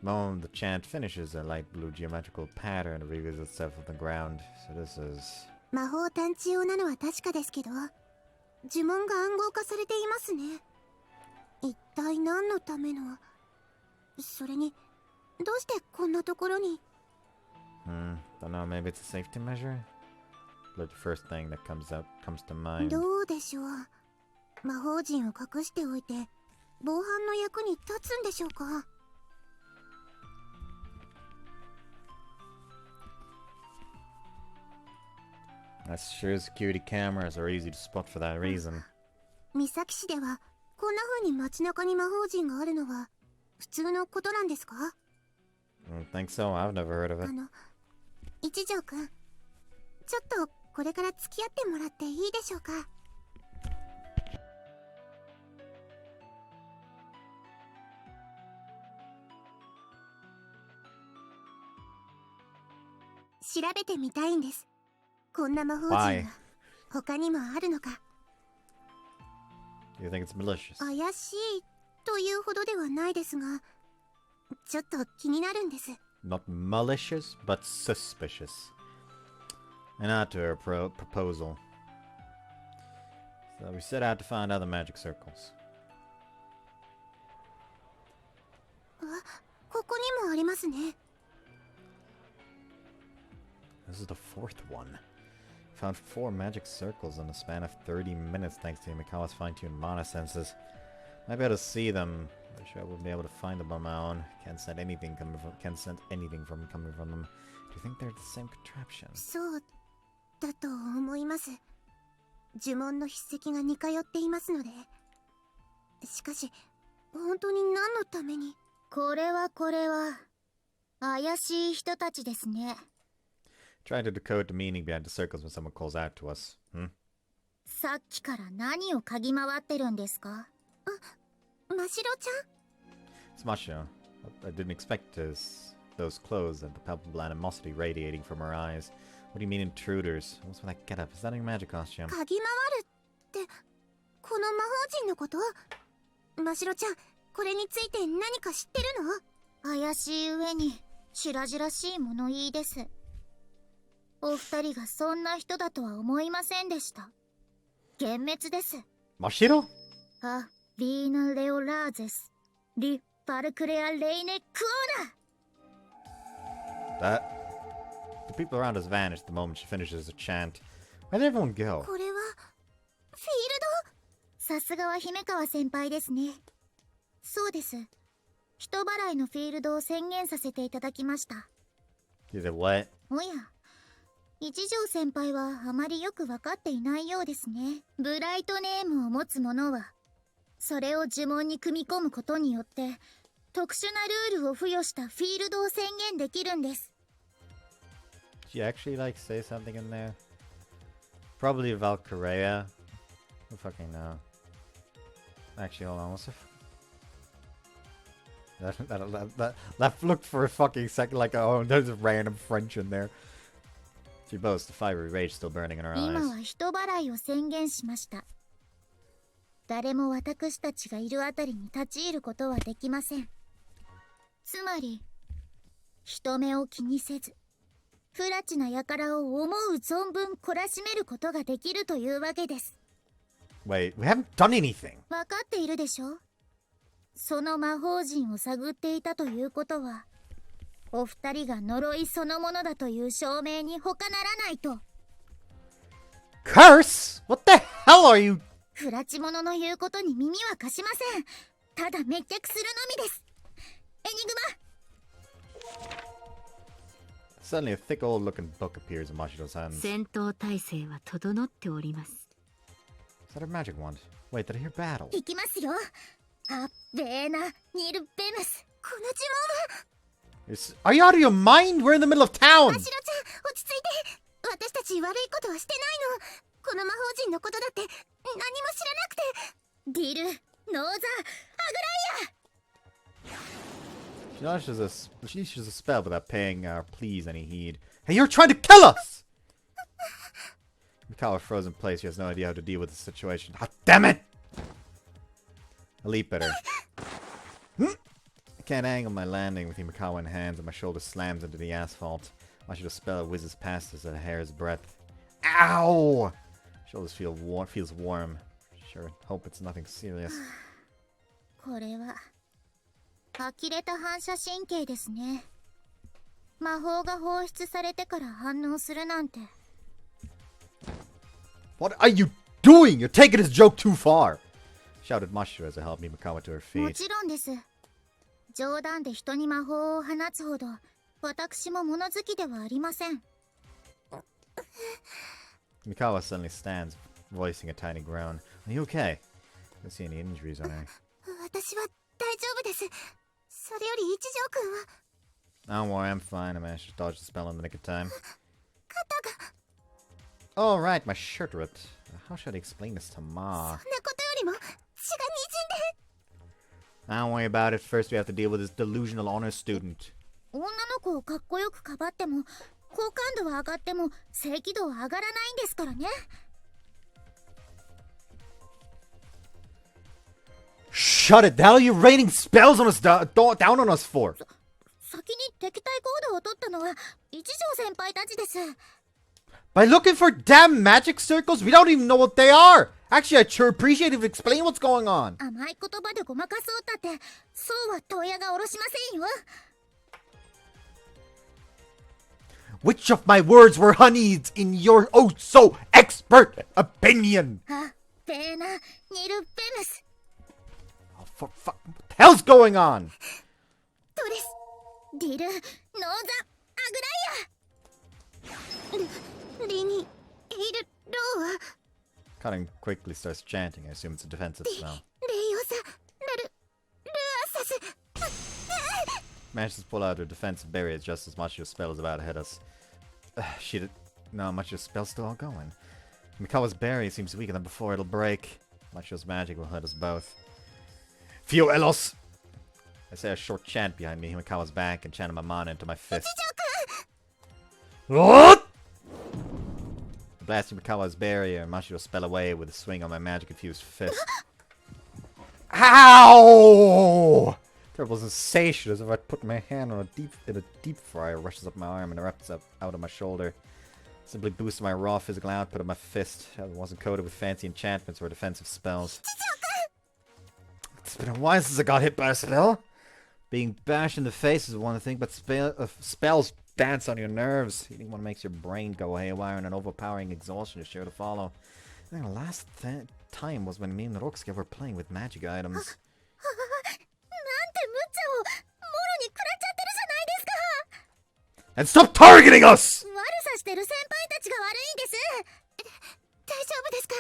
The moment the chant finishes, a light blue geometrical pattern reveals itself on the ground. So this is... 魔法探知用なのは確かですけど、呪文が暗号化されていますね。一体何のための？それに、どうしてこんなところに？ don't know, maybe it's a safety measure? Like the first thing that comes to mind. どうでしょう。魔法陣を隠しておいて、防犯の役に立つんでしょうか。That's sure security cameras are easy to spot for that reason. 三崎市では、こんな風に街中に魔法陣があるのは、普通のことなんですか？ I don't think so. I've never heard of it. 一条くん、ちょっとこれから付き合ってもらっていいでしょうか？調べてみたいんです。こんな魔法陣 Why? が他にもあるのか。 You think it's malicious? 怪しいというほどではないですが、ちょっと気になるんです。 Not malicious, but suspicious. And not to her proposal. So we set out to find other magic circles. ここにもありますね。 This is the fourth one. Found 4 magic circles in the span of 30 minutes thanks to Himikawa's fine-tuned mana senses. Might be able to see them. I'm sure I wouldn't be able to find them on my own. Can't sense anything coming from them. Do you think they're the same contraption? そうだと思います。呪文の筆跡が似通っていますので。しかし、本当に何のために？これは怪しい人たちですね。 Trying to decode the meaning behind the circles when someone calls out to us. さっきから何を嗅ぎ回ってるんですか？ましろちゃん？ Smasho, I didn't expect those clothes and the palpable animosity radiating from her eyes. What do you mean intruders? What's with that getup? Is that a magic costume? 嗅ぎ回るってこの魔法陣のこと？ましろちゃん、これについて何か知ってるの？怪しい上に白々しい物言いです。お二人がそんな人だとは思いませんでした。幻滅です。Mashiro? あ、リーナ・レオラーゼス、リ・バルクレア・レイネ・クオーラ。 That. The people around us vanish the moment she finishes a chant. Where'd everyone go? これはフィさすがは姫川先輩ですね。そうです。人払いのフィールドを宣言させていただきました。You said what? おや、一条先輩はあまりよく分かっていないようですね。ブライトネームを持つ者は、それを呪文に組み込むことによって、特殊なルールを付与したフィールドを宣言できるんです。Did you actually like say something in there? Probably Valkyria. Who fucking know? Actually, hold on. What's the that looked for a fucking second like, oh, there's a random French in there. She boasts the fiery rage still burning in her 今 eyes. は人払いを宣言しました。誰も私たちがいるあたりに立ち入ることはできません。つまり、人目を気にせず、不埒な輩を思う存分懲らしめることができるというわけです。Wait, we haven't done anything. わかっているでしょ？その魔法陣を探っていたということは、お二人が呪いそのものだという証明に他ならないと。Curse? What the hell are you? 不埒者の言うことに耳は貸しません。ただ滅却するのみです。エニグマ。Suddenly, a thick old-looking book appears in Mashiro's hands. 戦闘態勢は整っております。Is that a magic wand? Wait, did I hear battle? いきますよ。アッベーナ・ニルベムス。この呪文は。Are you out of your mind? We're in the middle of town! マシロちゃん、落ち着いて。私たち悪いことはしてないの。この魔法陣のことだって何も知らなくて。ディル、ノーザ、アグライア。She launches a spell without paying our pleas any heed. Hey, you're trying to kill us! Mikawa frozen in place. She has no idea how to deal with the situation. Ah, damn it! I leap at her. I can't angle my landing with Mikawa in hands, and my shoulder slams into the asphalt. Mashiro's spell whizzes past us at a hair's breadth. Ow! Shoulders feels warm. Sure, hope it's nothing serious. これは呆れた反射神経ですね。魔法が放出されてから反応するなんて。What are you doing? You're taking this joke too far! Shouted Mashiro as I helped Mikawa to her も feet. ちろんです。冗談で人に魔法を放つほど私も物好きではありません。Mikawa suddenly stands, voicing a tiny groan. Are you okay? Don't see any injuries on her. 私は大丈夫です。それより一条くんは。 Don't worry, I'm fine. I managed to dodge the spell in the nick of time. 肩が。 Oh, right, my shirt ripped. How should I explain this to そ Ma? んなことよりも血が滲んで。 Don't worry about it. First, we have to deal with this delusional honor student. 女の子をかっこよくかばっても好感度は上がっても正気度は上がらないんですからね。 Shut it! The hell are you raining spells on us down on us for? 先に敵対行動を取ったのは一条先輩たちです。 By looking for damn magic circles? We don't even know what they are! Actually, I'd sure appreciate if you explain what's going on. 甘い言葉でごまかそうったってそうは問屋が下ろしませんよ。 Which of my words were honeyed in your oh so expert opinion? あ、ベーナ・ニルベムス。 Oh, for fuck! What the hell's going on? とです。ディル・ノーザ・アグライア。リニ・ヒル・ローは。 Cutting quickly starts chanting. I assume it's a defensive spell. レイオサ・ルアサス。 Manages to pull out her defensive barriers just as Machiyo's spell is about to hit us. No, Machiyo's spell's still all going. Mikawa's barrier seems weaker than before. It'll break. Machiyo's magic will hit us both. Fio Elos! I say a short chant behind me, Mikawa's back, and channel my mana into my fist. What? Blasting Mikawa's barrier, and Machiyo's spell away with a swing on my magic-infused fist. Ow! Terrible sensation, as if I'd put my hand on a deep fryer, rushes up my arm and erupts out of my shoulder. Simply boosted my raw physical output of my fist. I wasn't coated with fancy enchantments or defensive spells. It's been a while since I got hit by a spell. Being bashed in the face is one thing, but spells dance on your nerves. Hitting one makes your brain go haywire, and an overpowering exhaustion is sure to follow. I think the last time was when me and Roxka were playing with magic items. なんて無茶をもろに食らっちゃってるじゃないですか。 And stop targeting us! 悪さしてる先輩たちが悪いんです。大丈夫ですか？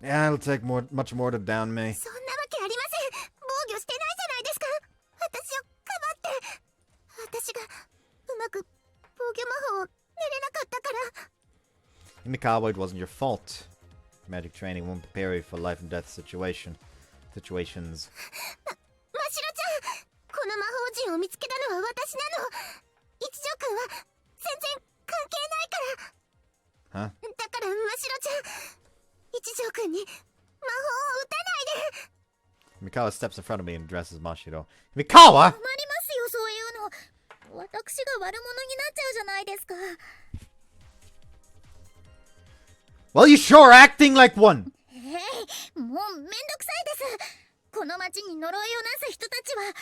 Yeah, it'll take much more to down me. そんなわけありません。防御してないじゃないですか。私をかばって。私がうまく防御魔法を練れなかったから。 Himikawa, it wasn't your fault. Magic training won't prepare you for life and death situations. ましろちゃん、この魔法陣を見つけたのは私なの。一条くんは全然関係ないから。 Huh? だからましろちゃん、一条くんに魔法を打たないで。 Himikawa steps in front of me and addresses Mashiro. Himikawa! 困りますよ、そういうの。私が悪者になっちゃうじゃないですか。 Well, you sure acting like one! もうめんどくさいです。この町に呪いをなす人たちはみんな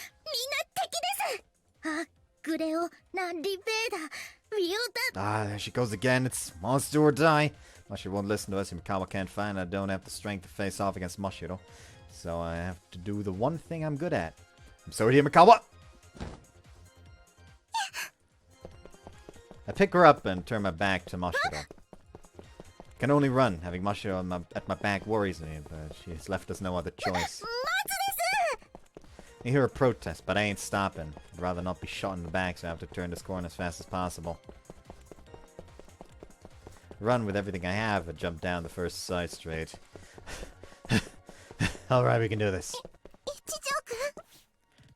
敵です。あ、グレオ、ナリベーダ、ウィオダ。 Ah, there she goes again. It's monster or die. Mashiro won't listen to us. Himikawa can't find. I don't have the strength to face off against Mashiro. So I have to do the one thing I'm good at. I'm sorry, Himikawa! I pick her up and turn my back to Mashiro. Can only run. Having Mashiro at my back worries me, but she's left us no other choice. I hear a protest, but I ain't stopping. I'd rather not be shot in the back, so I have to turn this corner as fast as possible. Run with everything I have and jump down the first side straight. Alright, we can do this.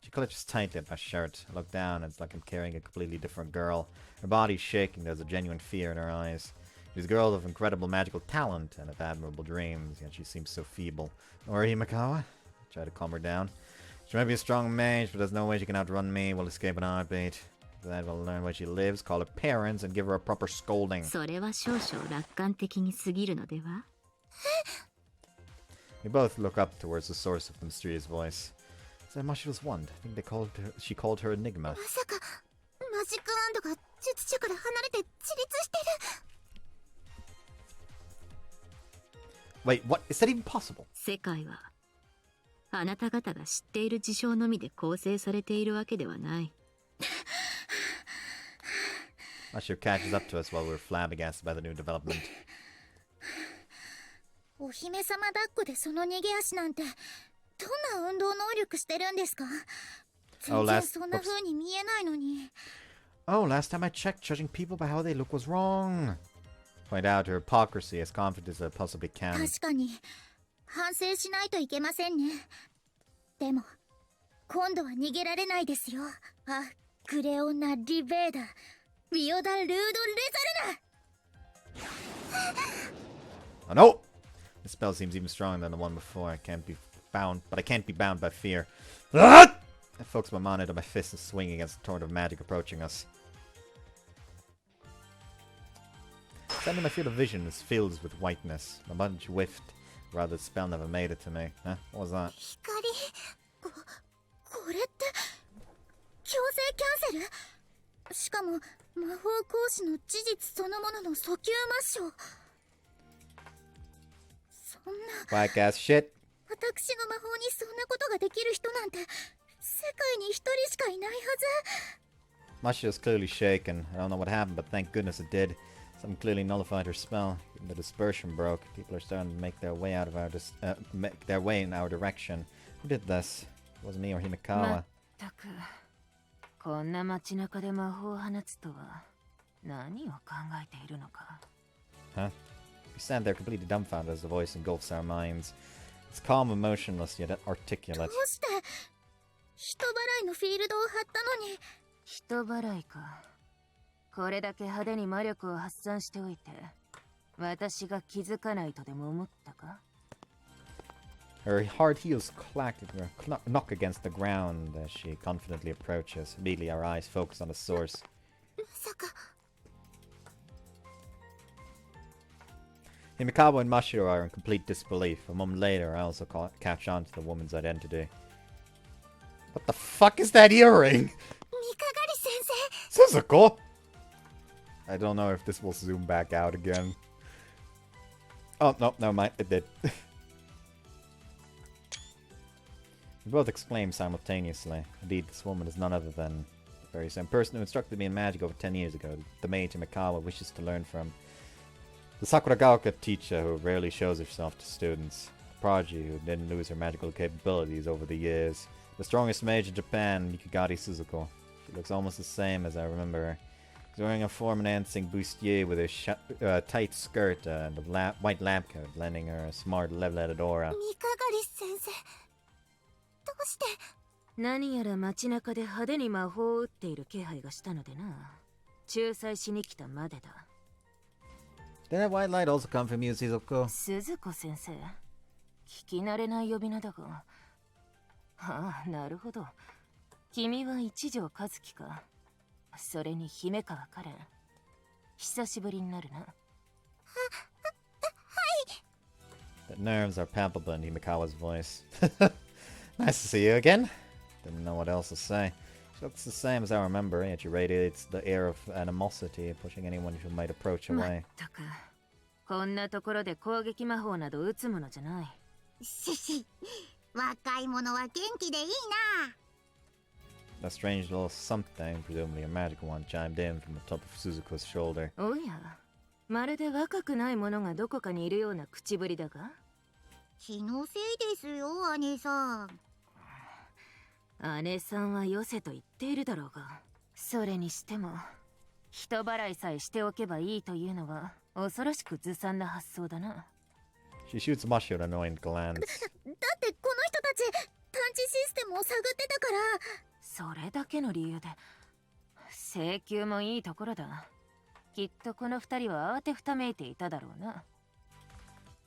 She clutches tightly at my shirt. I look down and it's like I'm carrying a completely different girl. Her body's shaking, there's a genuine fear in her eyes. She's a girl of incredible magical talent and of admirable dreams, yet she seems so feeble. Don't worry, Himikawa. I try to calm her down. She might be a strong mage, but there's no way she can outrun me. We'll escape in a heartbeat. Then we'll learn where she lives, call her parents, and give her a proper scolding. それは少々楽観的に過ぎるのでは？ We both look up towards the source of the mysterious voice. Is that Mashiro's wand? I think she called her Enigma. まさかマジックワンドが術者から離れて自立してる。 Wait, what? Is that even possible? 世界はあなた方が知っている事象のみで構成されているわけではない。 Mashiro catches up to us while we're flabbergasted by the new development. お姫様抱っこでその逃げ足なんてどんな運動能力してるんですか？全然そんな風に見えないのに。 Oh, last time I checked, judging people by how they look was wrong. Point out her hypocrisy as confident as I possibly can. 確かに反省しないといけませんね。でも今度は逃げられないですよ。あ、グレオナ・リベーダ、ウィオダ・ルード・レザルナ。 Oh no! This spell seems even stronger than the one before. I can't be bound by fear. Ah! I focus my mind into my fist and swing against the torrent of magic approaching us. Suddenly my field of vision is filled with whiteness. My bunch whiffed. Rather, the spell never made it to me. Huh? What was that? 光、これって強制キャンセル？しかも魔法講師の事実そのものの訴求抹消。そんな Whack ass shit. 私が魔法にそんなことができる人なんて世界に一人しかいないはず。 Mashiro's clearly shaken. I don't know what happened, but thank goodness it did. Something clearly nullified her spell. Even the dispersion broke. People are starting to make their way out of make their way in our direction. Who did this? It wasn't me or Himikawa. まったくこんな街中で魔法を放つとは何を考えているのか。 Huh? We stand there completely dumbfounded as the voice engulfs our minds. It's calm and motionless, yet ど articulate. うして人払いのフィールドを張ったのに。人払いか。これだけ派手に魔力を発散しておいて私が気づかないとでも思ったか？ Her hard heels knock against the ground as she confidently approaches. Immediately our eyes focus on the source. まさか Himikawa and Mashiro are in complete disbelief. A moment later, I also catch on to the woman's identity. What the fuck is that earring? 三鏡先生。 Suzuko! I don't know if this will zoom back out again. Oh, no, never mind. It did. We both exclaimed simultaneously. Indeed, this woman is none other than the very same person who instructed me in magic over 10 years ago. The mage Himekawa wishes to learn from. The Sakura teacher who rarely shows herself to students. The prodigy who didn't lose her magical capabilities over the years. The strongest mage in Japan, Mikagari Suzuko. She looks almost the same as I remember her. She's wearing a form-enhancing bustier with a tight skirt and a white lab coat, lending her a smart, level-headed aura. 三係先生、どうして？何やら街中で派手に魔法を打っている気配がしたのでな。仲裁しに来たまでだ。Did that white light also come from you, Suzuko? 鈴子先生。聞き慣れない呼び名だが。ああ、なるほど。君は一条和樹か。それに姫川カレン。久しぶりになるな。The nerves are palpable in Himekawa's voice. Nice to see you again. Didn't know what else to say. She looks the same as I remember, yet she radiates the air of animosity, pushing anyone who might approach away. まったく、こんなところで攻撃魔法など打つものじゃない。若い者は元気でいいな。 A strange little something, presumably a magical one, chimed in from the top of Suzuko's shoulder. おや、まるで若くない者がどこかにいるような口ぶりだが。気のせいですよ、姉さん。姉さんはよせと言っているだろうが、それにしても人払いさえしておけばいいというのは恐ろしくずさんな発想だな。 She shoots Mashio an annoying glance. だってこの人たち探知システムを探ってたから。それだけの理由で請求もいいところだ。きっとこの二人は慌てふためいていただろうな。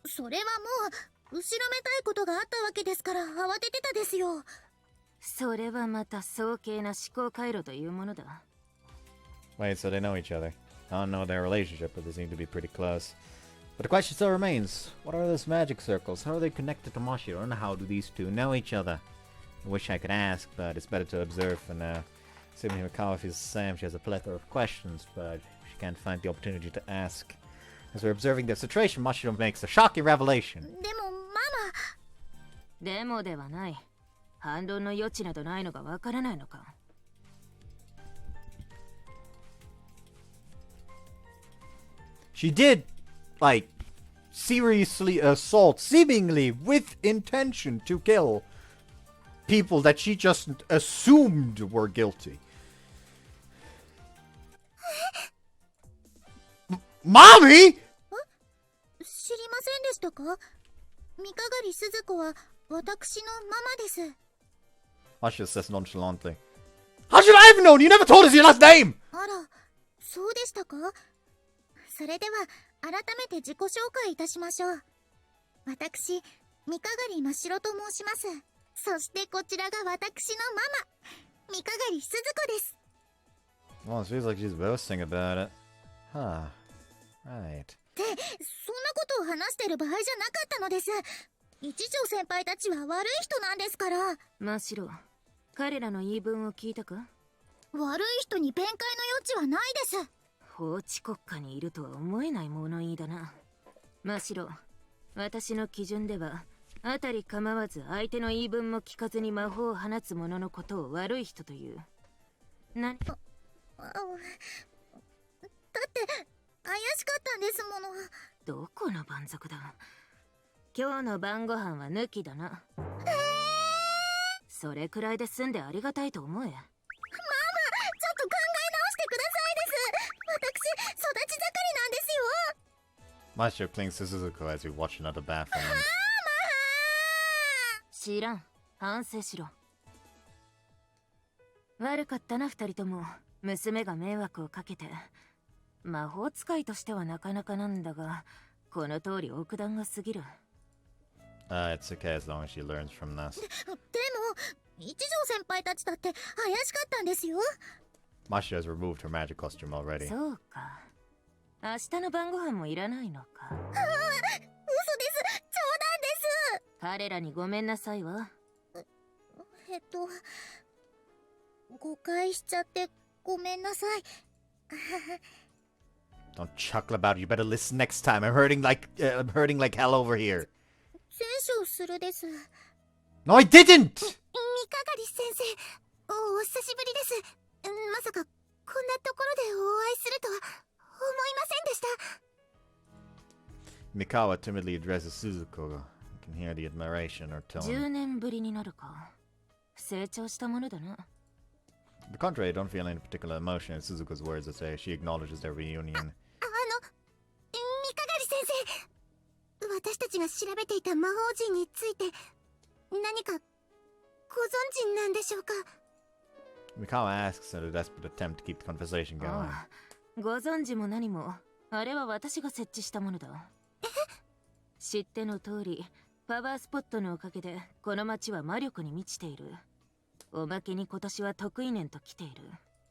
それはもう後ろめたいことがあったわけですから慌ててたですよ。それはまた早計な思考回路というものだ。 Wait, so they know each other. I don't know their relationship, but they seem to be pretty close. But the question still remains, what are those magic circles? How are they connected to Mashiro, and how do these two know each other? I wish I could ask, but it's better to observe for now. Assuming Himekawa feels the same, she has a plethora of questions, but she can't find the opportunity to ask. As we're observing the situation, Mashiro makes a shocking revelation. でもママ。でもではない。反論の余地などないのがわからないのか。She did, like, seriously assault, seemingly with intention to kill people that she just assumed were guilty. Mommy?知りませんでしたか？三係鈴子は私のママです。Mashiro says nonchalantly. How should I have known? You never told us your last name! あら、そうでしたか？それでは改めて自己紹介いたしましょう。私、三係真白と申します。そしてこちらが私のママ、三係鈴子です。 Well, it feels like she's boasting about it. Huh. Right. そんなことを話してる場合じゃなかったのです。一条先輩たちは悪い人なんですから。真っ白、彼らの言い分を聞いたか？悪い人に弁解の余地はないです。法治国家にいるとは思えない物言いだな。真っ白、私の基準ではあたり構わず相手の言い分も聞かずに魔法を放つ者のことを悪い人という。何？だって怪しかったんですもの。どこの蛮族だ。今日の晩ご飯は抜きだな。それくらいで済んでありがたいと思え。ママ、ちょっと考え直してくださいです。私、育ち盛りなんですよ。 Mashiro clings to Suzuko as we watch another bathroom. 知らん。反省しろ。悪かったな、二人とも。娘が迷惑をかけて。魔法使いとしてはなかなかなんだが、この通り奥段が過ぎる。It's okay as long as she learns from this. でも、一条先輩たちだって怪しかったんですよ。Mashiro has removed her magic costume already. そうか。明日の晩ご飯もいらないのか。嘘です。冗談です。彼らにごめんなさいわ。誤解しちゃってごめんなさい。Don't chuckle about it. You better listen next time. I'm hurting like hell over here. 善処するです。 No, I didn't! 三ヶ狩先生、お久しぶりです。まさかこんなところでお会いするとは思いませんでした。 Mikawa timidly addresses Suzuko. You can hear the admiration in her tone. 10年ぶりになるか。成長したものだな。 On the contrary, I don't feel any particular emotion in Suzuko's words as she acknowledges their reunion. 三ヶ狩先生、私たちが調べていた魔法陣について何かご存知なんでしょうか。 Mikawa asks in a desperate attempt to keep the conversation going. ああ、ご存知も何も、あれは私が設置したものだ。知っての通り、パワースポットのおかげでこの町は魔力に満ちている。おまけに今年は得意年と来ている。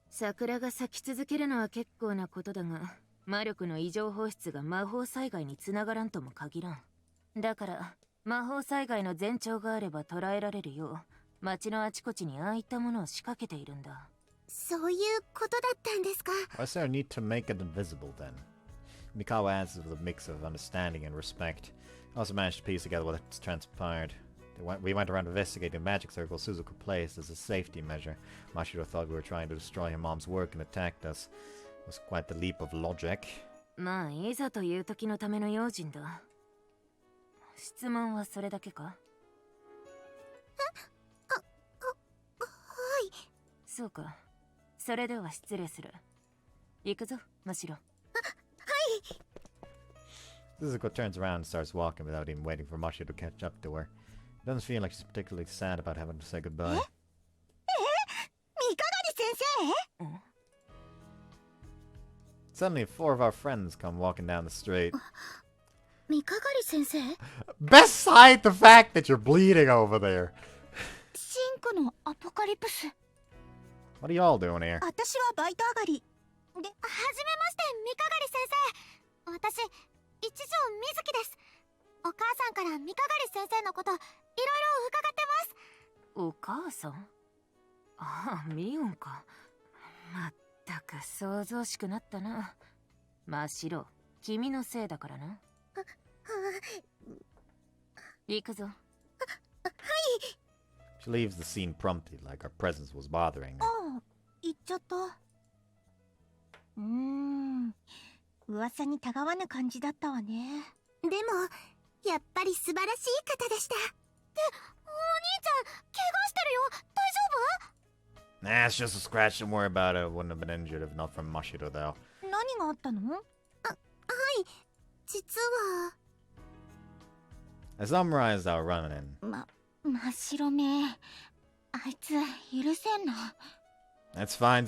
桜が咲き続けるのは結構なことだが、魔力の異常放出が魔法災害につながらんとも限らん。だから魔法災害の前兆があれば捉えられるよう、町のあちこちにああいったものを仕掛けているんだ。そういうことだったんですか。 Why is there a need to make it invisible then? Mikawa answers with a mix of understanding and respect. I also managed to piece together what has transpired. We went around investigating the magic circle Suzuka placed as a safety measure. Mashiro thought we were trying to destroy her mom's work and attacked us. It was quite the leap of logic. まあいざという時のための用心だ。質問はそれだけか？はい。そうか。それでは失礼する。行くぞ、マシロ。Suzuko turns around and starts walking without even waiting for Mashiro to catch up to her. It doesn't feel like she's particularly sad about having to say goodbye. 三ヶ狩先生。 Suddenly, four of our friends come walking down the street. 三ヶ狩先生。 Beside the fact that you're bleeding over there. シンクのアポカリプス。 What are y'all doing here? 私はバイト上がり。で、はじめまして、三ヶ狩先生。私、一条みずきです。お母さんから三ヶ狩先生のこと、いろいろ伺ってます。お母さん？ああ、ミオンか。まったく想像しくなったな。マシロ、君のせいだからな。行くぞ。She leaves the scene promptly, like our presence was bothering her. ああ、行っちゃった。噂にたがわぬ感じだったわね。でも、やっぱり素晴らしい方でした。で、お兄ちゃん、怪我してるよ。大丈夫？ Nah, it's just a scratch. Don't worry about it. Wouldn't have been injured if not from Mashiro, though. 何があったの？はい、実は。I summarized our run-in. 真っ白目。あいつ、許せんな。 That's fine,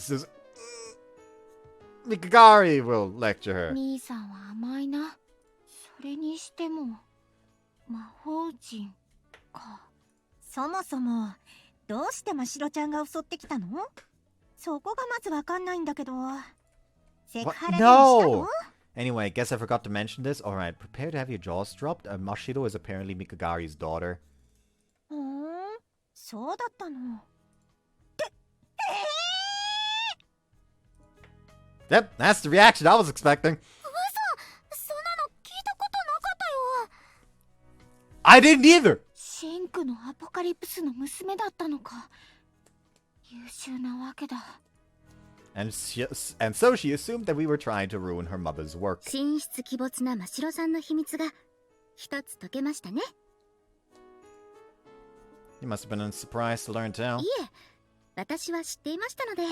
Mikagari will lecture her. 兄さんは甘いな。それにしても、魔法陣か。そもそも、どうして真白ちゃんが襲ってきたの？そこがまずわかんないんだけど。セクハラにしたの？ Anyway, guess I forgot to mention this. Alright, prepare to have your jaws dropped. Mashiro is apparently Mikagari's daughter. そうだったの。 Yep, that's the reaction I was expecting. 嘘！そんなの聞いたことなかったよ。 I didn't either! シンクのアポカリプスの娘だったのか。優秀なわけだ。 And so she assumed that we were trying to ruin her mother's work. 神出鬼没な真白さんの秘密が一つ解けましたね。 You must have been surprised to learn too. いえ、私は知っていましたので。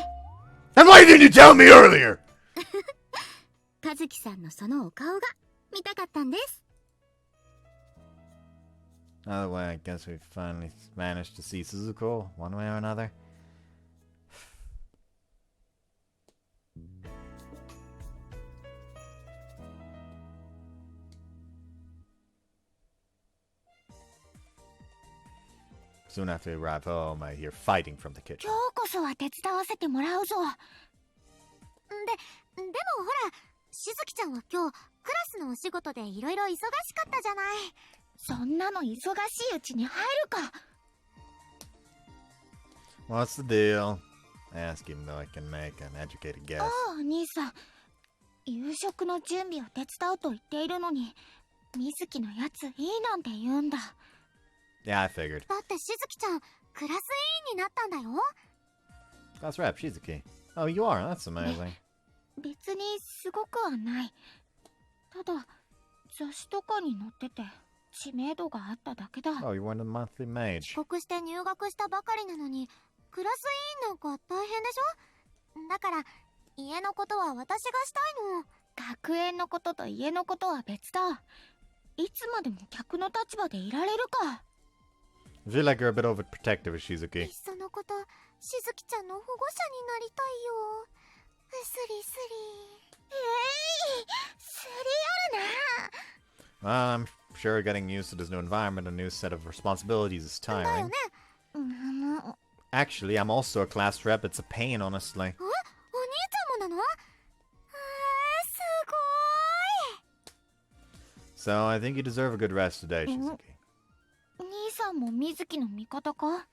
Then why didn't you tell me earlier? 和樹さんのそのお顔が見たかったんです。 Either way, I guess we finally managed to see Suzuko one way or another. Soon after we arrive home, I hear fighting from the kitchen. 今日こそは手伝わせてもらうぞ。でもほら、しずきちゃんは今日クラスのお仕事でいろいろ忙しかったじゃない。そんなの忙しいうちに入るか。 What's the deal? I ask him though I can make an educated guess. 兄さん、夕食の準備を手伝うと言っているのに、水木のやついいなんて言うんだ。 Yeah, I figured. だってしずきちゃんクラス委員になったんだよ。 Class rep, Shizuki. Oh, you are? That's amazing. 別にすごくはない。ただ雑誌とかに載ってて知名度があっただけだ。 Oh, you won a monthly mage. 帰国して入学したばかりなのにクラス委員なんか大変でしょ。だから家のことは私がしたいの。学園のことと家のことは別だ。いつまでも客の立場でいられるか。 I feel like you're a bit overprotective with い Shizuki. っそのことしずきちゃんの保護者になりたいよ。スリスリ。スリあるな。 Well, I'm sure getting used to this new environment and new set of responsibilities is だよ tiring. ね。Actually, I'm also a class rep. It's a pain, honestly. お兄ちゃんもなの？すご So I think you deserve a good rest today, Shizuki. ーい。兄さんも水木の味方か？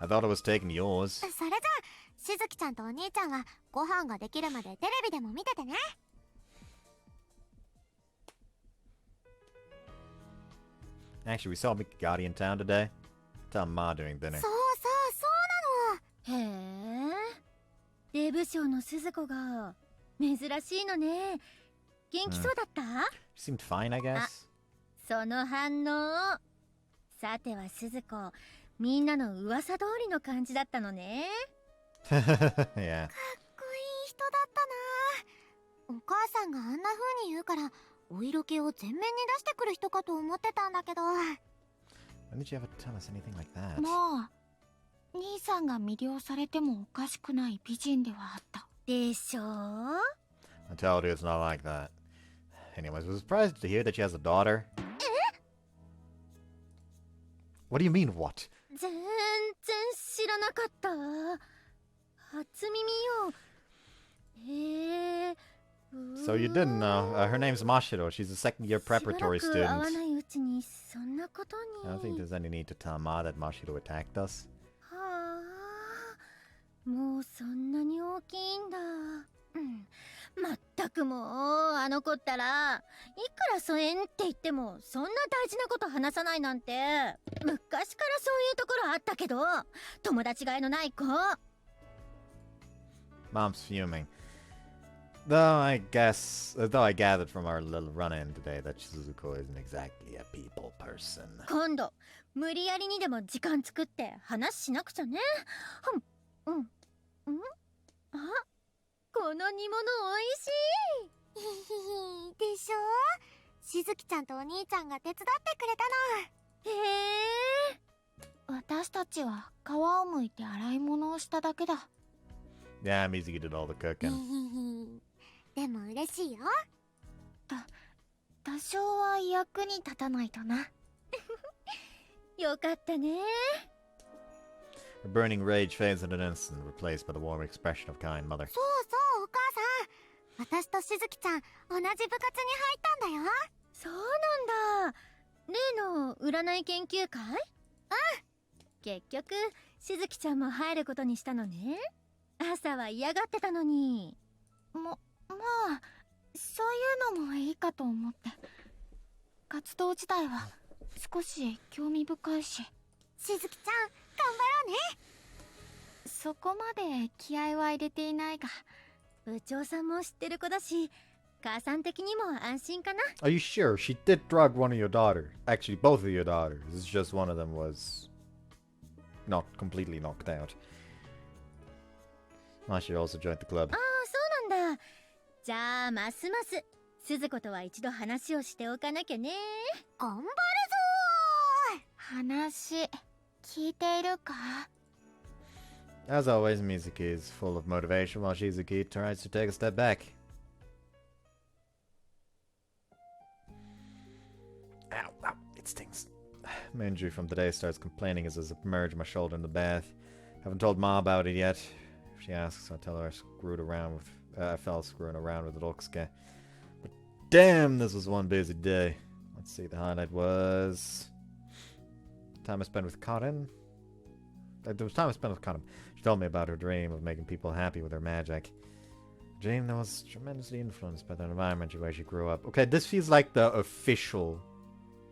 I thought I was taking yours. それじゃあしずきちゃんとお兄ちゃんはご飯ができるまでテレビでも見ててね。 Actually, we saw Mikigati in town today. Tell Ma doing dinner. そうなの。へえ、デブ賞の鈴子が珍しいのね。元気そうだった？ She seemed fine, I guess. その反応。さては鈴子、みんなの噂通りの感じだったのね。Yeah. かっこいい人だったな。お母さんがあんな風に言うからお色気を前面に出してくる人かと思ってたんだけど。 When did you ever tell us anything like that? まあ兄さんが魅了されてもおかしくない美人ではあった。でしょう？ I told you it's not like that. Anyways, I was surprised to hear that she has a daughter. What do you mean, what? 全然知らなかった。初耳よ。へえ。 So you didn't know. Her name's Mashiro. She's a second-year preparatory しばらく会わ student. ないうちにそんなことに。 I don't think there's any need to tell Ma that Mashiro attacked us. はあ、もうそんなに大きいんだ。まったくもうあの子ったらいくら疎遠って言ってもそんな大事なこと話さないなんて昔からそういうところあったけど友達がいのない子。 Mom's fuming. Though I gathered from our little run-in today that Shizuko isn't exactly a people person. 今度無理やりにでも時間作って話しなくちゃね。あ、この煮物おいしい。ひひひでしょ。しずきちゃんとお兄ちゃんが手伝ってくれたの。へえ。私たちは皮をむいて洗い物をしただけだ。 Yeah, Mizuki did all the ひ cooking. ひひでも嬉しいよ。多少は役に立たないとな。よかったね。 Her burning rage fades in an instant, replaced by the warm expression of kind mother. そうそうお母さん。私としずきちゃん同じ部活に入ったんだよ。そうなんだ。例の占い研究会？結局しずきちゃんも入ることにしたのね。朝は嫌がってたのに。まあそういうのもいいかと思って。活動自体は少し興味深いし。しずきちゃん頑張ろうね。そこまで気合は入れていないが。部長さんも知ってる子だし母さん的にも安心かな。 Are you sure? She did drug one of your daughters. Actually, both of your daughters. It's just one of them was not completely knocked out. Mashi also joined the club. ああそうなんだ。じゃあますます鈴子とは一度話をしておかなきゃね。頑張るぞー。話聞いているか？ As always, Mizuki is full of motivation while Shizuki tries to take a step back. Ow, ow, it stings. My injury from today starts complaining as I submerge my shoulder in the bath. Haven't told Ma about it yet. If she asks, I'll tell her I fell screwing around with Roksuke. But damn, this was one busy day. Let's see, the highlight was time I spent with Karin. There was time I spent with Karin. She told me about her dream of making people happy with her magic. Jane was tremendously influenced by the environment where she grew up. Okay, this feels like the official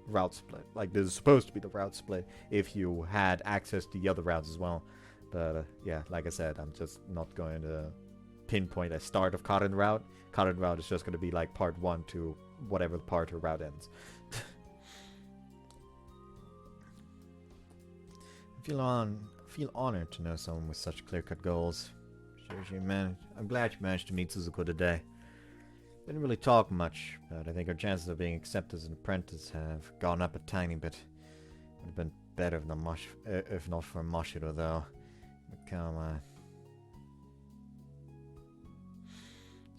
route split. Like, this is supposed to be the route split if you had access to the other routes as well. But, yeah, like I said, I'm just not going to pinpoint a start of Cotton Route. Cotton Route is just going to be like part 1 to whatever part her route ends. I feel honored to know someone with such clear-cut goals. I'm glad you managed to meet Suzuko today. Didn't really talk much, but I think our chances of being accepted as an apprentice have gone up a tiny bit. Would have been better if not for Mashiro, though. But come on.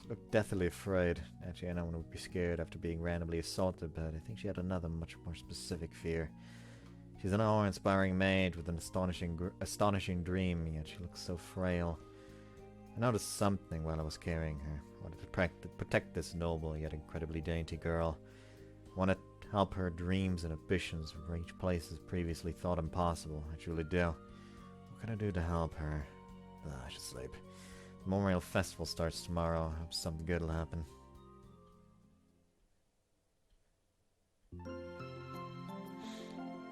She looked deathly afraid. Actually, anyone would be scared after being randomly assaulted, but I think she had another much more specific fear. She's an awe-inspiring maid with an astonishing dream, yet she looks so frail. I noticed something while I was carrying her. I wanted to protect this noble yet incredibly dainty girl. I wanted to help her dreams and ambitions reach places previously thought impossible. I truly do. What can I do to help her? I should sleep. The Memorial Festival starts tomorrow. I hope something good will happen.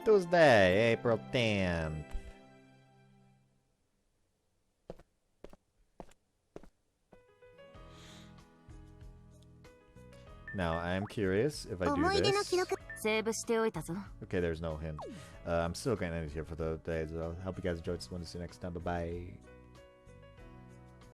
Tuesday, April 10th. Now, I am curious if I do this. セーブしておいたぞ。 Okay, there's no hint. I'm still going to end it here for the day, so I hope you guys enjoyed this one. See you next time. Bye-bye.